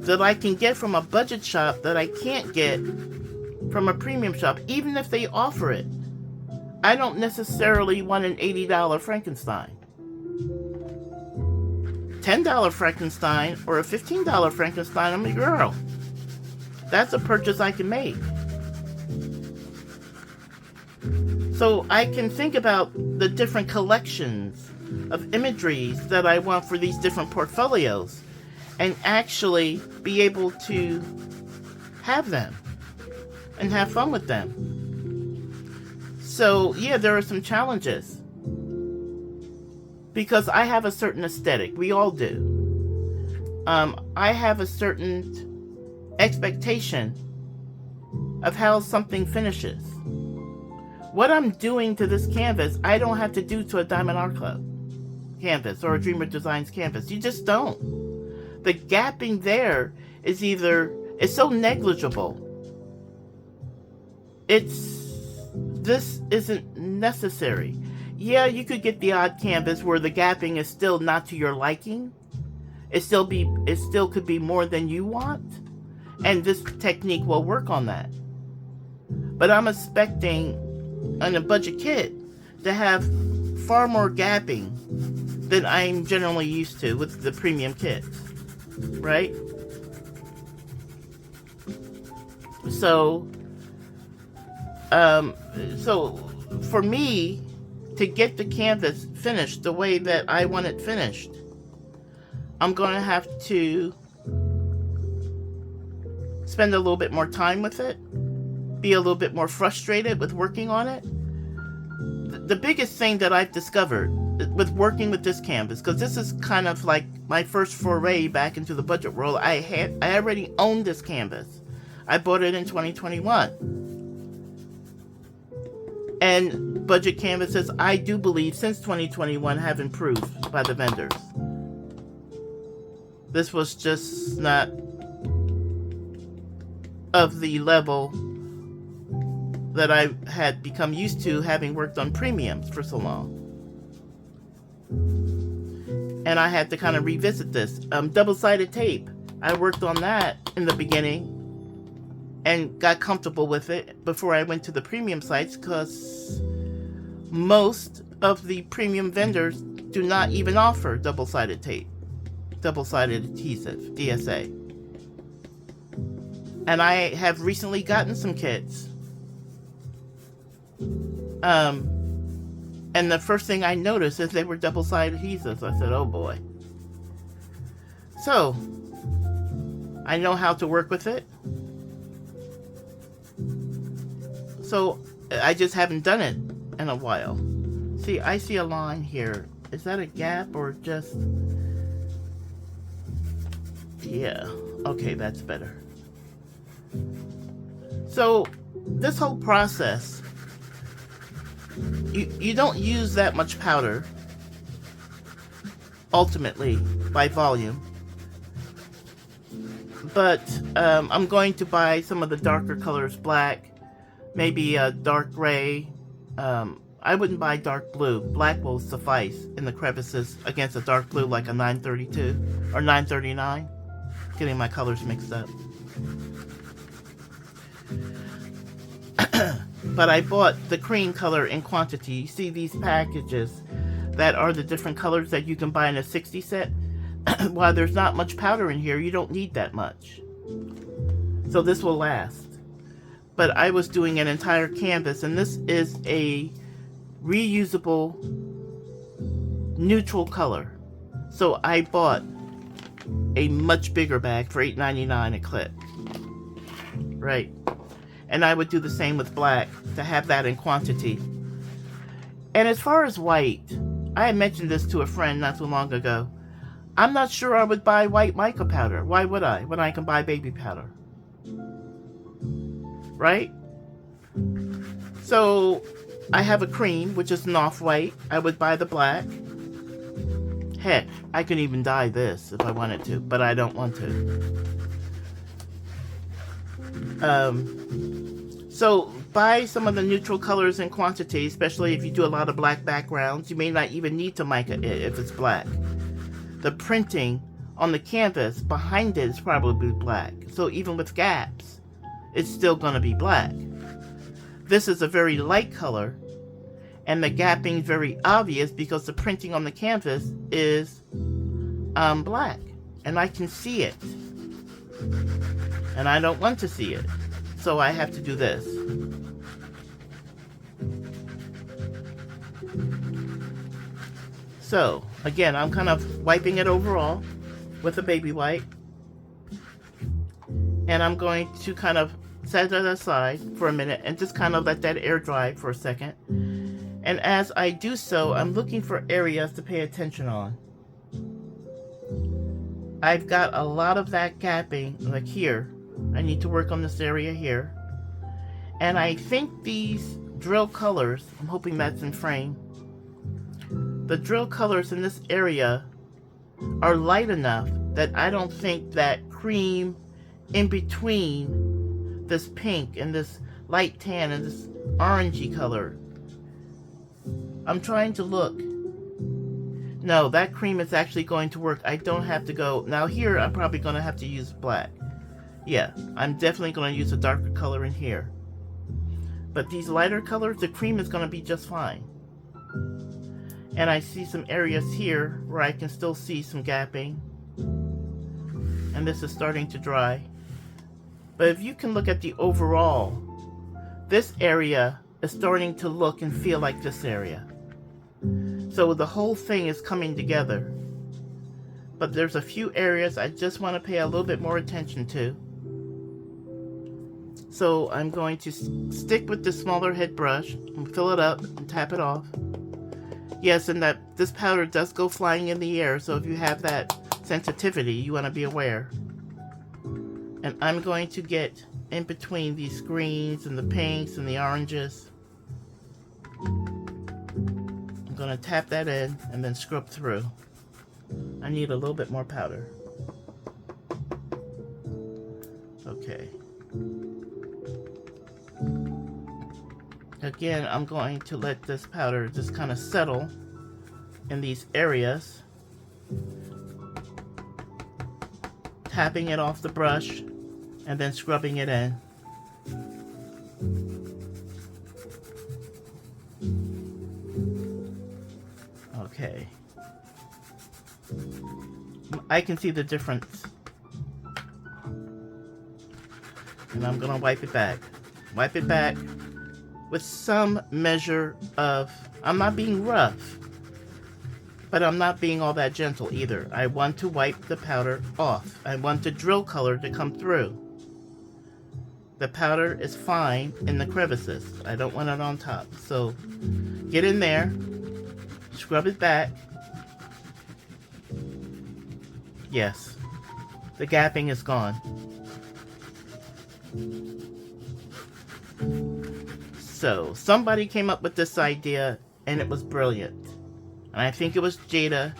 that I can get from a budget shop that I can't get from a premium shop, even if they offer it. I don't necessarily want an $80 Frankenstein. $10 Frankenstein or a $15 Frankenstein, I'm a girl. That's a purchase I can make. So I can think about the different collections of imageries that I want for these different portfolios and actually be able to have them and have fun with them. So yeah, there are some challenges. Because I have a certain aesthetic. We all do. I have a certain expectation of how something finishes. What I'm doing to this canvas, I don't have to do to a Diamond Art Club canvas or a Dreamer Designs canvas. You just don't. The gapping there is so negligible. This isn't necessary. Yeah, you could get the odd canvas where the gapping is still not to your liking. It still could be more than you want. And this technique will work on that. But I'm expecting on a budget kit to have far more gapping than I'm generally used to with the premium kits. Right? So, so for me to get the canvas finished the way that I want it finished, I'm going to have to spend a little bit more time with it, be a little bit more frustrated with working on it. The biggest thing that I've discovered with working with this canvas, because this is kind of like my first foray back into the budget world, I already owned this canvas. I bought it in 2021. And budget canvases, I do believe, since 2021 have improved by the vendors. This was just not of the level that I had become used to, having worked on premiums for so long. And I had to kind of revisit this. Double-sided tape. I worked on that in the beginning and got comfortable with it before I went to the premium sites, because most of the premium vendors do not even offer double-sided tape, double-sided adhesive, DSA. And I have recently gotten some kits. And the first thing I noticed is they were double-sided adhesives. I said, oh boy. So, I know how to work with it. So, I just haven't done it in a while. See, I see a line here. Is that a gap or just... Yeah. Okay, that's better. So, this whole process, you don't use that much powder, ultimately, by volume. But I'm going to buy some of the darker colors, black, maybe a dark gray. I wouldn't buy dark blue. Black will suffice in the crevices against a dark blue like a 932 or 939. Getting my colors mixed up. But I bought the cream color in quantity. You see these packages that are the different colors that you can buy in a 60 set? While there's not much powder in here, you don't need that much. So this will last. But I was doing an entire canvas, and this is a reusable neutral color. So I bought a much bigger bag for $8.99 a clip. Right. And I would do the same with black to have that in quantity. And as far as white, I had mentioned this to a friend not too long ago. I'm not sure I would buy white mica powder. Why would I, when I can buy baby powder? Right? So, I have a cream, which is an off-white. I would buy the black. Heck, I could even dye this if I wanted to, but I don't want to. So buy some of the neutral colors in quantity, especially if you do a lot of black backgrounds. You may not even need to mica it if it's black. The printing on the canvas behind it is probably black. So even with gaps, it's still going to be black. This is a very light color, and the gapping is very obvious because the printing on the canvas is black, and I can see it. And I don't want to see it. So I have to do this. So, again, I'm kind of wiping it overall with a baby wipe. And I'm going to kind of set it aside for a minute and just kind of let that air dry for a second. And as I do so, I'm looking for areas to pay attention on. I've got a lot of that gapping, like here. I need to work on this area here. And I think these drill colors, I'm hoping that's in frame. The drill colors in this area are light enough that I don't think that cream in between this pink and this light tan and this orangey color. I'm trying to look. No, that cream is actually going to work. I don't have to go. Now here, I'm probably going to have to use black. Yeah, I'm definitely going to use a darker color in here. But these lighter colors, the cream is going to be just fine. And I see some areas here where I can still see some gapping. And this is starting to dry. But if you can look at the overall, this area is starting to look and feel like this area. So the whole thing is coming together. But there's a few areas I just want to pay a little bit more attention to. So I'm going to stick with the smaller head brush and fill it up and tap it off. Yes, and that this powder does go flying in the air, so if you have that sensitivity, you want to be aware. And I'm going to get in between these greens and the pinks and the oranges. I'm going to tap that in and then scrub through. I need a little bit more powder. Okay. Again, I'm going to let this powder just kind of settle in these areas. Tapping it off the brush and then scrubbing it in. Okay. I can see the difference. And I'm going to wipe it back. Wipe it back with some measure of, I'm not being rough, but I'm not being all that gentle either. I want to wipe the powder off. I want the drill color to come through. The powder is fine in the crevices. I don't want it on top. So get in there, scrub it back. Yes, the gapping is gone. So somebody came up with this idea and it was brilliant. And I think it was Jade at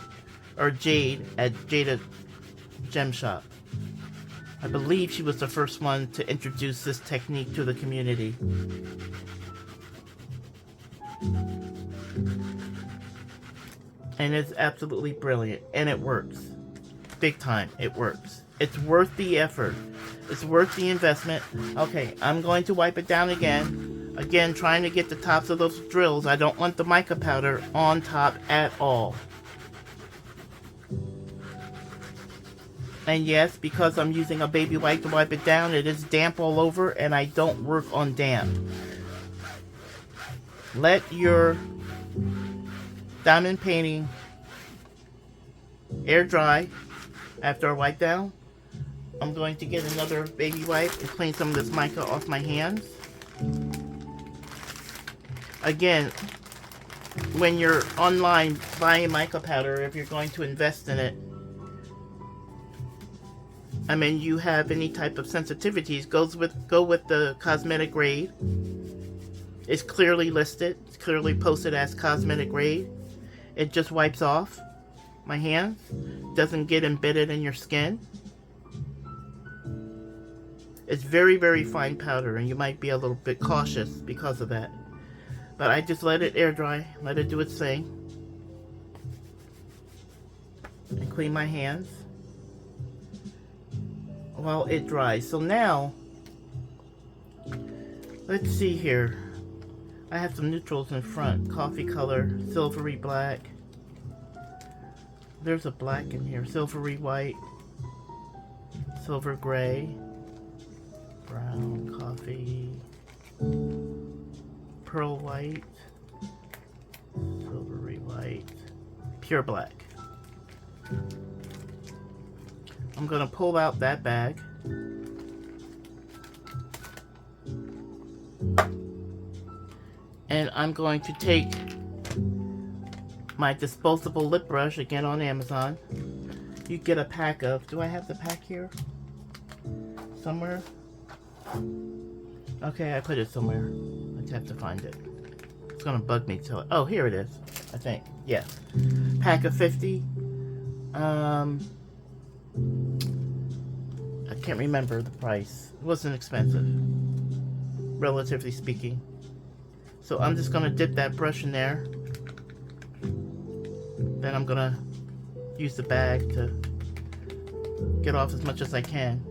Jada Gem Shop. I believe she was the first one to introduce this technique to the community. And it's absolutely brilliant. And it works. Big time. It works. It's worth the effort. It's worth the investment. Okay, I'm going to wipe it down again. Again, trying to get the tops of those drills. I don't want the mica powder on top at all. And yes, because I'm using a baby wipe to wipe it down, it is damp all over, and I don't work on damp. Let your diamond painting air dry after I wipe down. I'm going to get another baby wipe and clean some of this mica off my hands. Again, when you're online buying mica powder, if you're going to invest in it, I mean, you have any type of sensitivities, go with the cosmetic grade. It's clearly listed. It's clearly posted as cosmetic grade. It just wipes off my hands. Doesn't get embedded in your skin. It's very, very fine powder, and you might be a little bit cautious because of that. But I just let it air dry, let it do its thing, and clean my hands while it dries. So now, let's see here. I have some neutrals in front. Coffee color, silvery black. There's a black in here. Silvery white, silver gray, brown, coffee, pearl white, silvery white, pure black. I'm going to pull out that bag. And I'm going to take my disposable lip brush, again on Amazon. You get a pack of, do I have the pack here? Somewhere? Okay, I put it somewhere. I just have to find it. It's gonna bug me till, oh, here it is, I think. Yeah. Pack of 50. I can't remember the price. It wasn't expensive, relatively speaking. So I'm just gonna dip that brush in there. Then I'm gonna use the bag to get off as much as I can.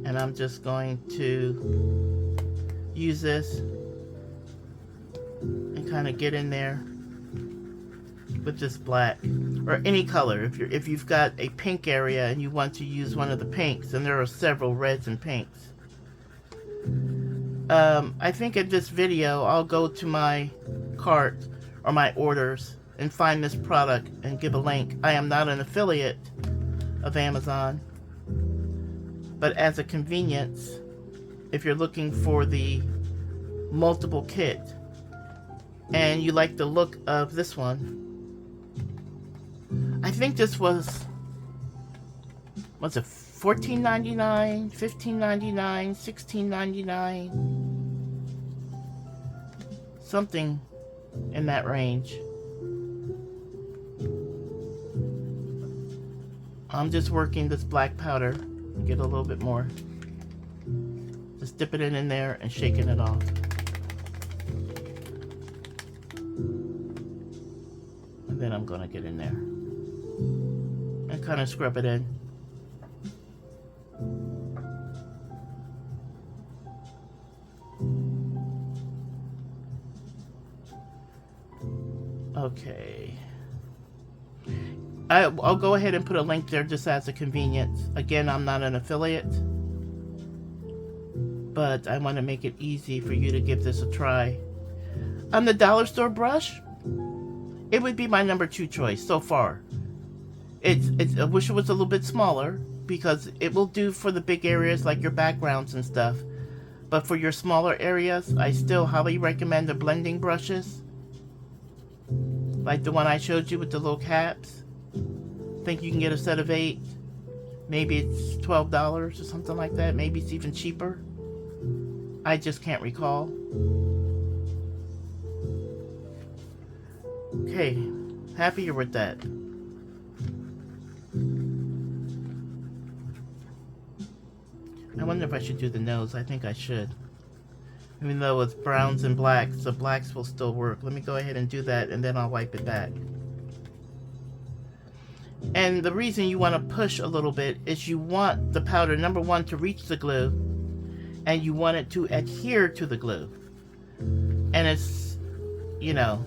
And I'm just going to use this and kind of get in there with this black or any color. If you've got a pink area and you want to use one of the pinks, and there are several reds and pinks, I think in this video I'll go to my cart or my orders and find this product and give a link. I am not an affiliate of Amazon, but as a convenience, if you're looking for the multiple kit and you like the look of this one, I think this was it $14.99, $15.99, $16.99, something in that range. I'm just working this black powder to get a little bit more. Just dipping it in there and shaking it off. And then I'm gonna get in there and kind of scrub it in. Okay. I'll go ahead and put a link there just as a convenience. Again, I'm not an affiliate, but I want to make it easy for you to give this a try. The dollar store brush, it would be my number 2 choice so far. I wish it was a little bit smaller because it will do for the big areas like your backgrounds and stuff. But for your smaller areas, I still highly recommend the blending brushes. Like the one I showed you with the little caps. I think you can get a set of 8. Maybe it's $12 or something like that. Maybe it's even cheaper. I just can't recall. Okay, happier with that. I wonder if I should do the nose. I think I should. Even though it's browns and blacks, the blacks will still work. Let me go ahead and do that, and then I'll wipe it back. And the reason you want to push a little bit is you want the powder, number 1, to reach the glue, and you want it to adhere to the glue. And it's, you know,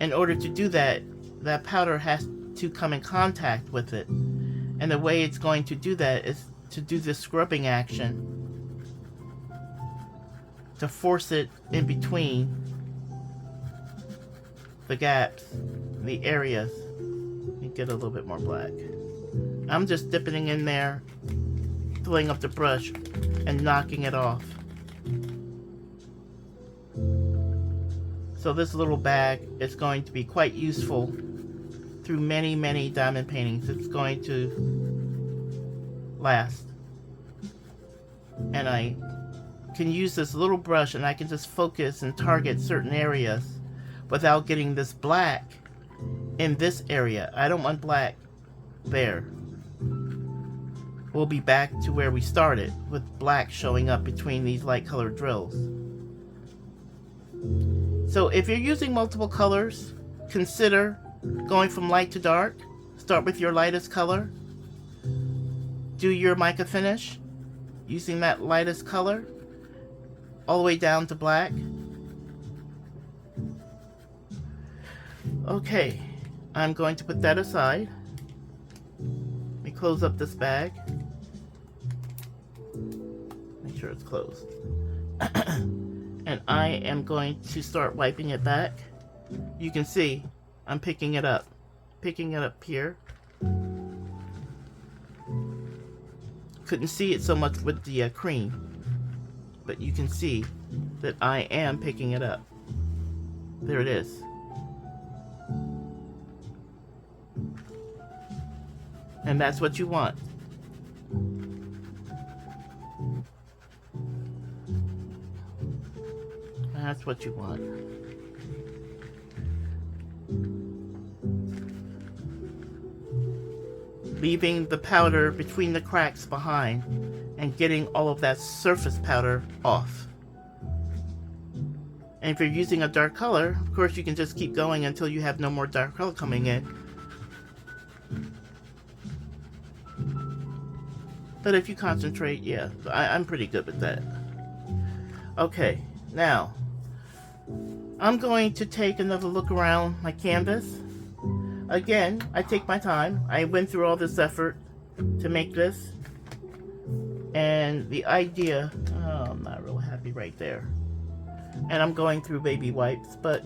in order to do that, that powder has to come in contact with it. And the way it's going to do that is to do this scrubbing action, to force it in between the gaps, the areas. Let me get a little bit more black. I'm just dipping in there, filling up the brush, and knocking it off. So this little bag is going to be quite useful through many, many diamond paintings. It's going to last. And I can use this little brush and I can just focus and target certain areas without getting this black in this area. I don't want black there. We'll be back to where we started with black showing up between these light colored drills. So if you're using multiple colors, consider going from light to dark. Start with your lightest color. Do your mica finish using that lightest color all the way down to black. Okay, I'm going to put that aside. Let me close up this bag. Make sure it's closed. And I am going to start wiping it back. You can see I'm picking it up here. Couldn't see it so much with the cream, but you can see that I am picking it up. There it is. And that's what you want. That's what you want. Leaving the powder between the cracks behind and getting all of that surface powder off. And if you're using a dark color, of course you can just keep going until you have no more dark color coming in. But if you concentrate, yeah, I'm pretty good with that. Okay, now I'm going to take another look around my canvas. Again, I take my time. I went through all this effort to make this. And the idea, oh, happy right there. And I'm going through baby wipes, but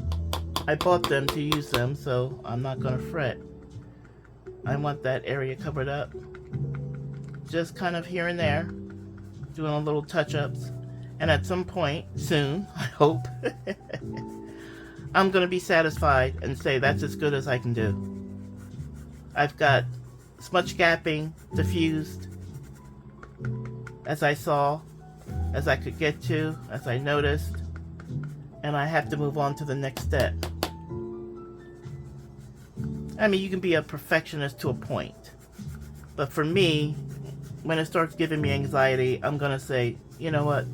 I bought them to use them, so I'm not gonna fret. I want that area covered up. Just kind of here and there, doing a little touch-ups. And at some point, soon, I hope, I'm gonna be satisfied and say that's as good as I can do. I've got smudge gapping diffused, as I saw, as I could get to, as I noticed, and I have to move on to the next step. I mean, you can be a perfectionist to a point, but for me, when it starts giving me anxiety, I'm gonna say, you know what,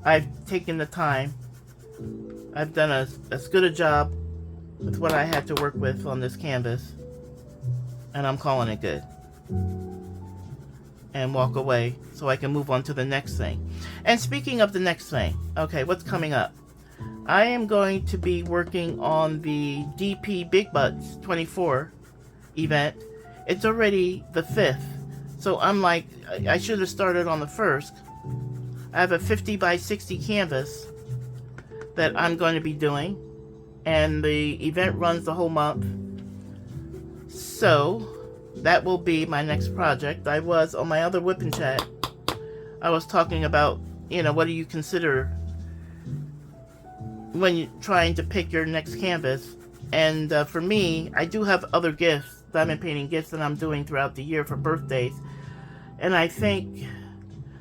I've taken the time, I've done as good a job with what I had to work with on this canvas, and I'm calling it good. And walk away so I can move on to the next thing. And speaking of the next thing, okay, what's coming up? I am going to be working on the DP Big Butts 24 event. It's already the 5th, so I'm like, I should have started on the 1st. I have a 50 by 60 canvas that I'm going to be doing, and the event runs the whole month. So that will be my next project. I was on my other whipping chat, I was talking about, you know, what do you consider when you're trying to pick your next canvas. And for me, I do have other gifts, diamond painting gifts that I'm doing throughout the year for birthdays. And I think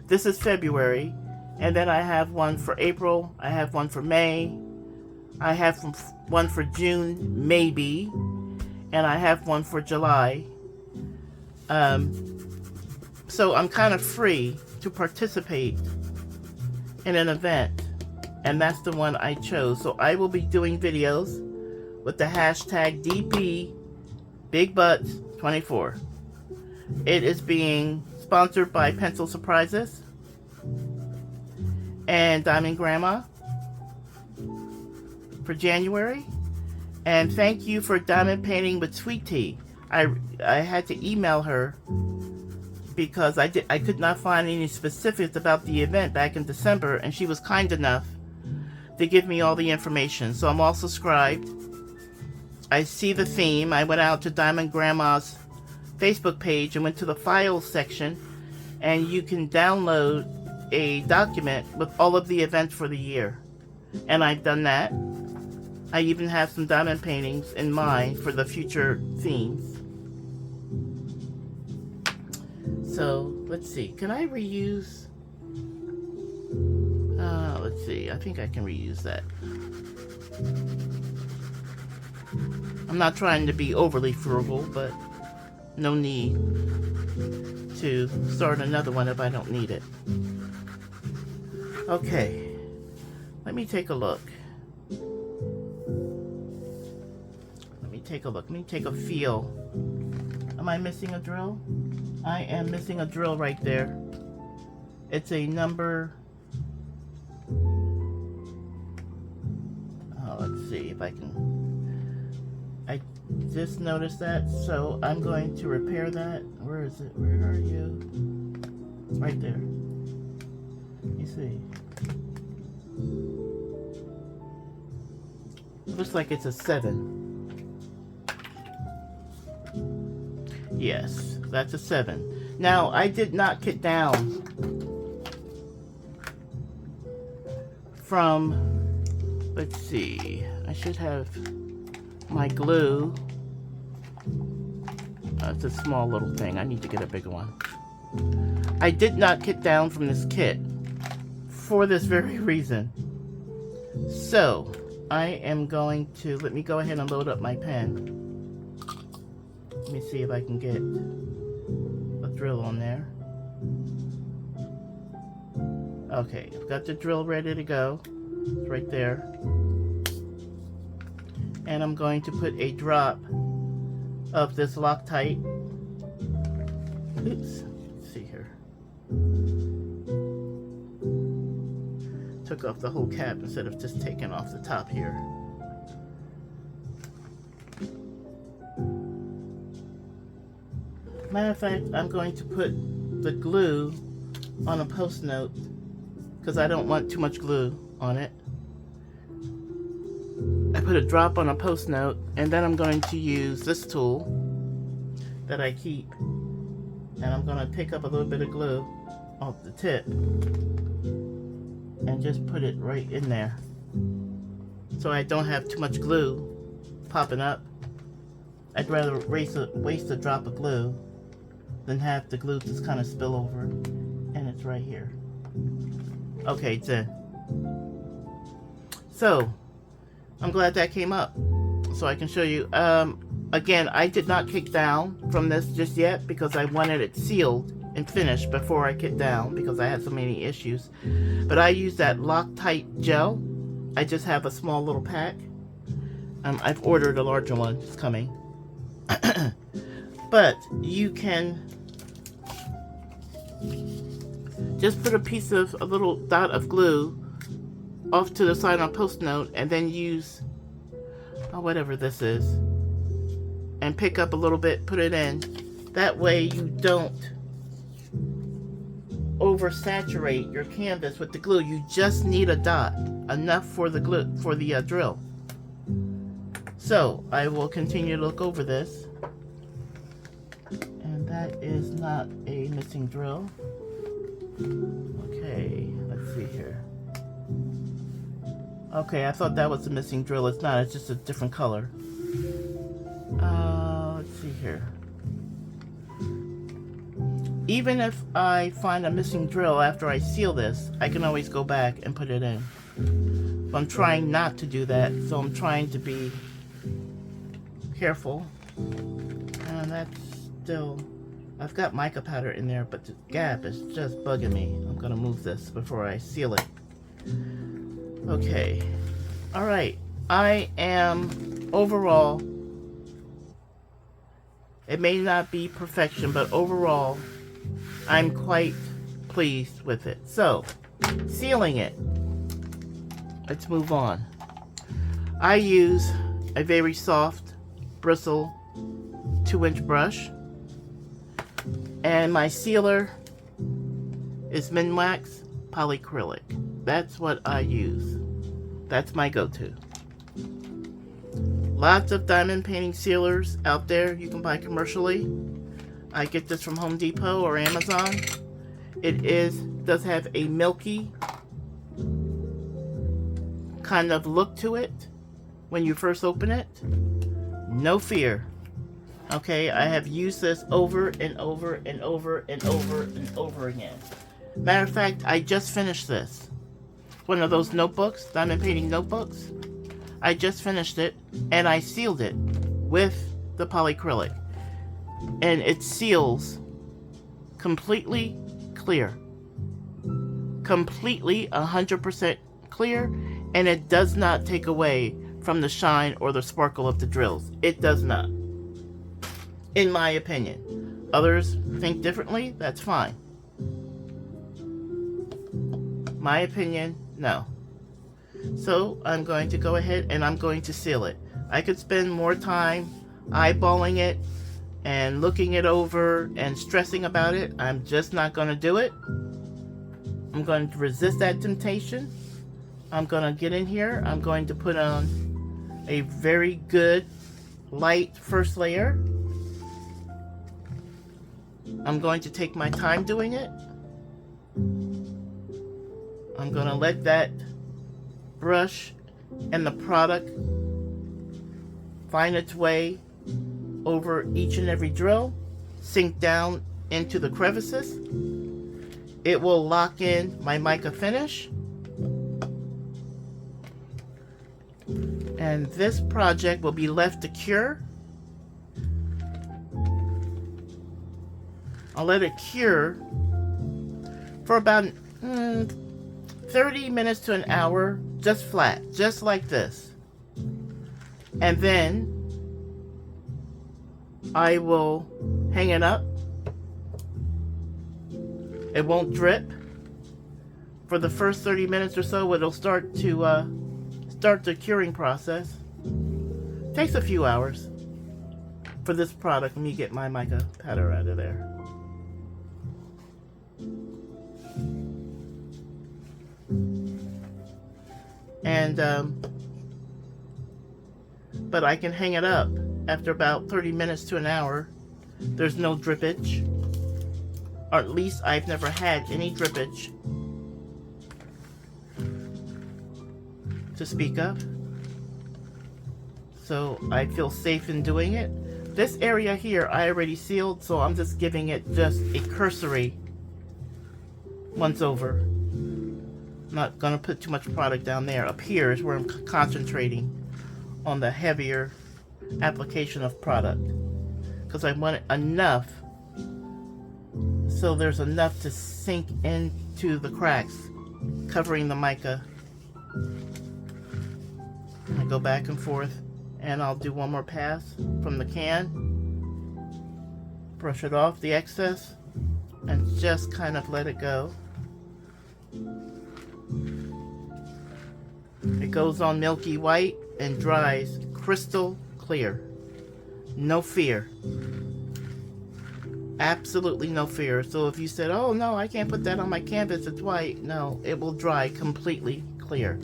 this is February, and then I have one for April, I have one for May, I have one for June, maybe, and I have one for July. So I'm kind of free to participate in an event, and that's the one I chose. So I will be doing videos with the hashtag DP Big Butts 24. It is being sponsored by Pencil Surprises and Diamond Grandma for January. And thank you for Diamond Painting with Sweet Tea. I had to email her because I could not find any specifics about the event back in December, and she was kind enough to give me all the information. So I'm all subscribed. I see the theme. I went out to Diamond Grandma's Facebook page and went to the files section, and you can download a document with all of the events for the year. And I've done that. I even have some diamond paintings in mind for the future themes. So, let's see. Can I reuse? Let's see. I think I can reuse that. I'm not trying to be overly frugal, but no need to start another one if I don't need it. Okay. Let me take a look. Let me take a feel. Am I missing a drill? I am missing a drill right there. It's a number... let's see if I can... I just noticed that, so I'm going to repair that. Where is it? Where are you? It's right there. You see. Looks like it's a 7. Yes, that's a 7. Now, I did not get down from, let's see, I should have my glue. It's a small little thing. I need to get a bigger one. I did not get down from this kit for this very reason. So, I am going to, let me go ahead and load up my pen. Let me see if I can get a drill on there. Okay, I've got the drill ready to go. It's right there. And I'm going to put a drop of this Loctite. Oops, let's see here. Took off the whole cap instead of just taking off the top here. Matter of fact, I'm going to put the glue on a post note because I don't want too much glue on it. I put a drop on a post note, and then I'm going to use this tool that I keep, and I'm going to pick up a little bit of glue off the tip and just put it right in there so I don't have too much glue popping up. I'd rather waste a drop of glue than have the glue just kind of spill over, and it's right here. Okay, it's in. So I'm glad that came up so I can show you. Again, I did not kick down from this just yet because I wanted it sealed and finished before I kicked down because I had so many issues. But I use that Loctite gel. I just have a small little pack. I've ordered a larger one. It's coming. But you can just put a little dot of glue off to the side on a post note, and then use whatever this is, and pick up a little bit, put it in. That way you don't oversaturate your canvas with the glue. You just need a dot, enough for the glue, for the drill. So I will continue to look over this, and that is not a missing drill. Okay, let's see here. Okay, I thought that was the missing drill. It's not, it's just a different color. Let's see here. Even if I find a missing drill after I seal this, I can always go back and put it in. But I'm trying not to do that, so I'm trying to be careful. And that's still, I've got mica powder in there, but the gap is just bugging me. I'm gonna move this before I seal it. Okay, all right. I am overall, it may not be perfection, but overall I'm quite pleased with it. So, sealing it, let's move on. I use a very soft bristle 2-inch brush, and my sealer is Minwax polyacrylic. That's what I use. That's my go-to. Lots of diamond painting sealers out there you can buy commercially. I get this from Home Depot or Amazon. It does have a milky kind of look to it when you first open it. No fear. Okay, I have used this over and over and over and over and over again. Matter of fact, I just finished this. One of those notebooks, diamond painting notebooks. I just finished it, and I sealed it with the polyacrylic. And it seals completely clear. Completely 100% clear, and it does not take away from the shine or the sparkle of the drills. It does not. In my opinion. Others think differently, that's fine. My opinion, no. So I'm going to go ahead and I'm going to seal it. I could spend more time eyeballing it and looking it over and stressing about it. I'm just not going to do it. I'm going to resist that temptation. I'm going to get in here. I'm going to put on a very good light first layer. I'm going to take my time doing it. I'm going to let that brush and the product find its way over each and every drill, sink down into the crevices. It will lock in my mica finish. And this project will be left to cure. I'll let it cure for about 30 minutes to an hour, just flat, just like this. And then I will hang it up. It won't drip. For the first 30 minutes or so, it'll start the curing process. Takes a few hours for this product. Let me get my mica powder out of there. And but I can hang it up after about 30 minutes to an hour. There's no drippage, or at least I've never had any drippage to speak of. So I feel safe in doing it. This area here I already sealed, so I'm just giving it just a cursory once over. Not gonna put too much product down there. Up here is where I'm concentrating on the heavier application of product, because I want enough so there's enough to sink into the cracks covering the mica. I go back and forth, and I'll do one more pass from the can, brush it off the excess, and just kind of let it go. It goes on milky white and dries crystal clear. No fear. Absolutely no fear. So if you said, oh no, I can't put that on my canvas, it's white. No, it will dry completely clear.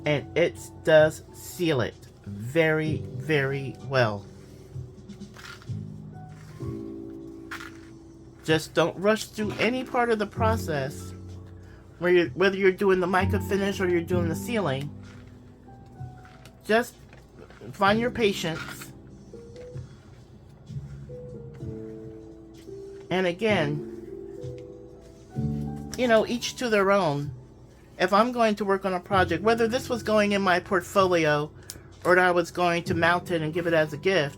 And it does seal it very, very well. Just don't rush through any part of the process, whether you're doing the mica finish or you're doing the sealing. Just find your patience. And again, you know, each to their own. If I'm going to work on a project, whether this was going in my portfolio or I was going to mount it and give it as a gift,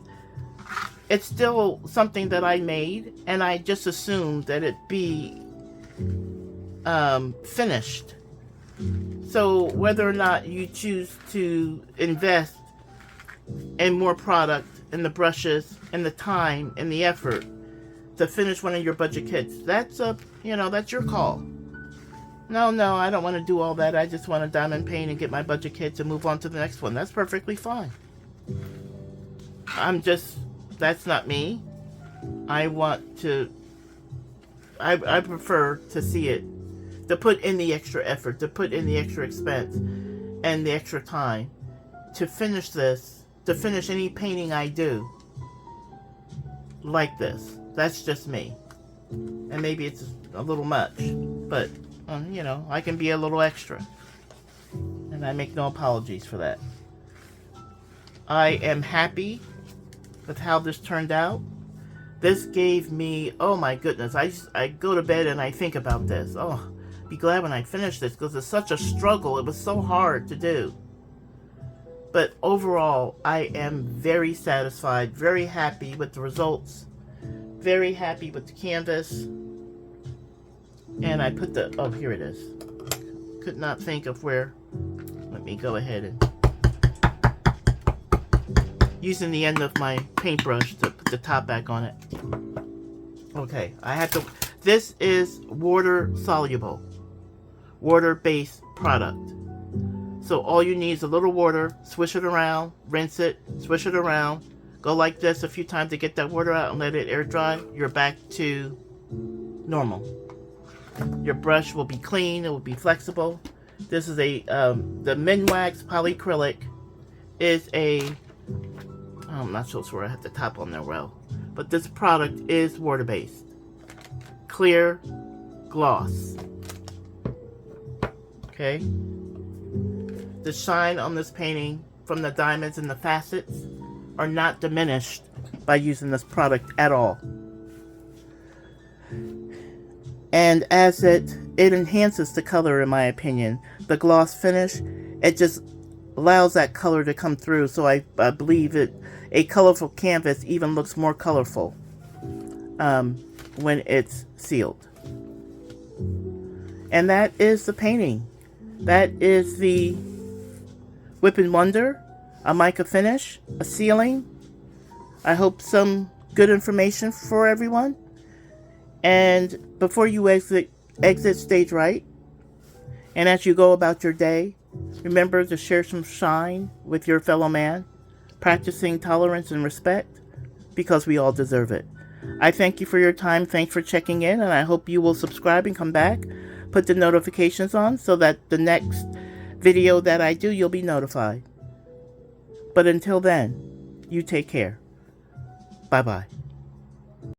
it's still something that I made, and I just assumed that it be finished. So whether or not you choose to invest in more product, in the brushes, in the time, in the effort to finish one of your budget kits, that's that's your call. No, I don't want to do all that. I just want to diamond paint and get my budget kits and move on to the next one. That's perfectly fine. That's not me. I prefer to see it, to put in the extra effort, to put in the extra expense and the extra time to finish this, to finish any painting I do like this. That's just me. And maybe it's a little much, but I can be a little extra. And I make no apologies for that. I am happy with how this turned out. This gave me, oh my goodness, I go to bed and I think about this. Oh, be glad when I finish this, because it's such a struggle. It was so hard to do. But overall, I am very satisfied, very happy with the results, very happy with the canvas. And I put here it is. Could not think of where. Let me go ahead and using the end of my paintbrush to put the top back on it. Okay, this is water soluble, water based product. So all you need is a little water, swish it around, rinse it, swish it around, go like this a few times to get that water out and let it air dry. You're back to normal. Your brush will be clean, it will be flexible. This is the Minwax polyacrylic is I'm not so sure I have the top on there well, but this product is water-based. Clear gloss. Okay? The shine on this painting from the diamonds and the facets are not diminished by using this product at all. And as it enhances the color, in my opinion. The gloss finish, it just allows that color to come through. So I believe a colorful canvas even looks more colorful when it's sealed. And that is the painting. That is the Wip Wonder, a mica finish, a sealing. I hope some good information for everyone. And before you exit stage right, and as you go about your day, remember to share some shine with your fellow man, practicing tolerance and respect, because we all deserve it. I thank you for your time. Thanks for checking in, and I hope you will subscribe and come back. Put the notifications on so that the next video that I do, you'll be notified. But until then, you take care. Bye-bye.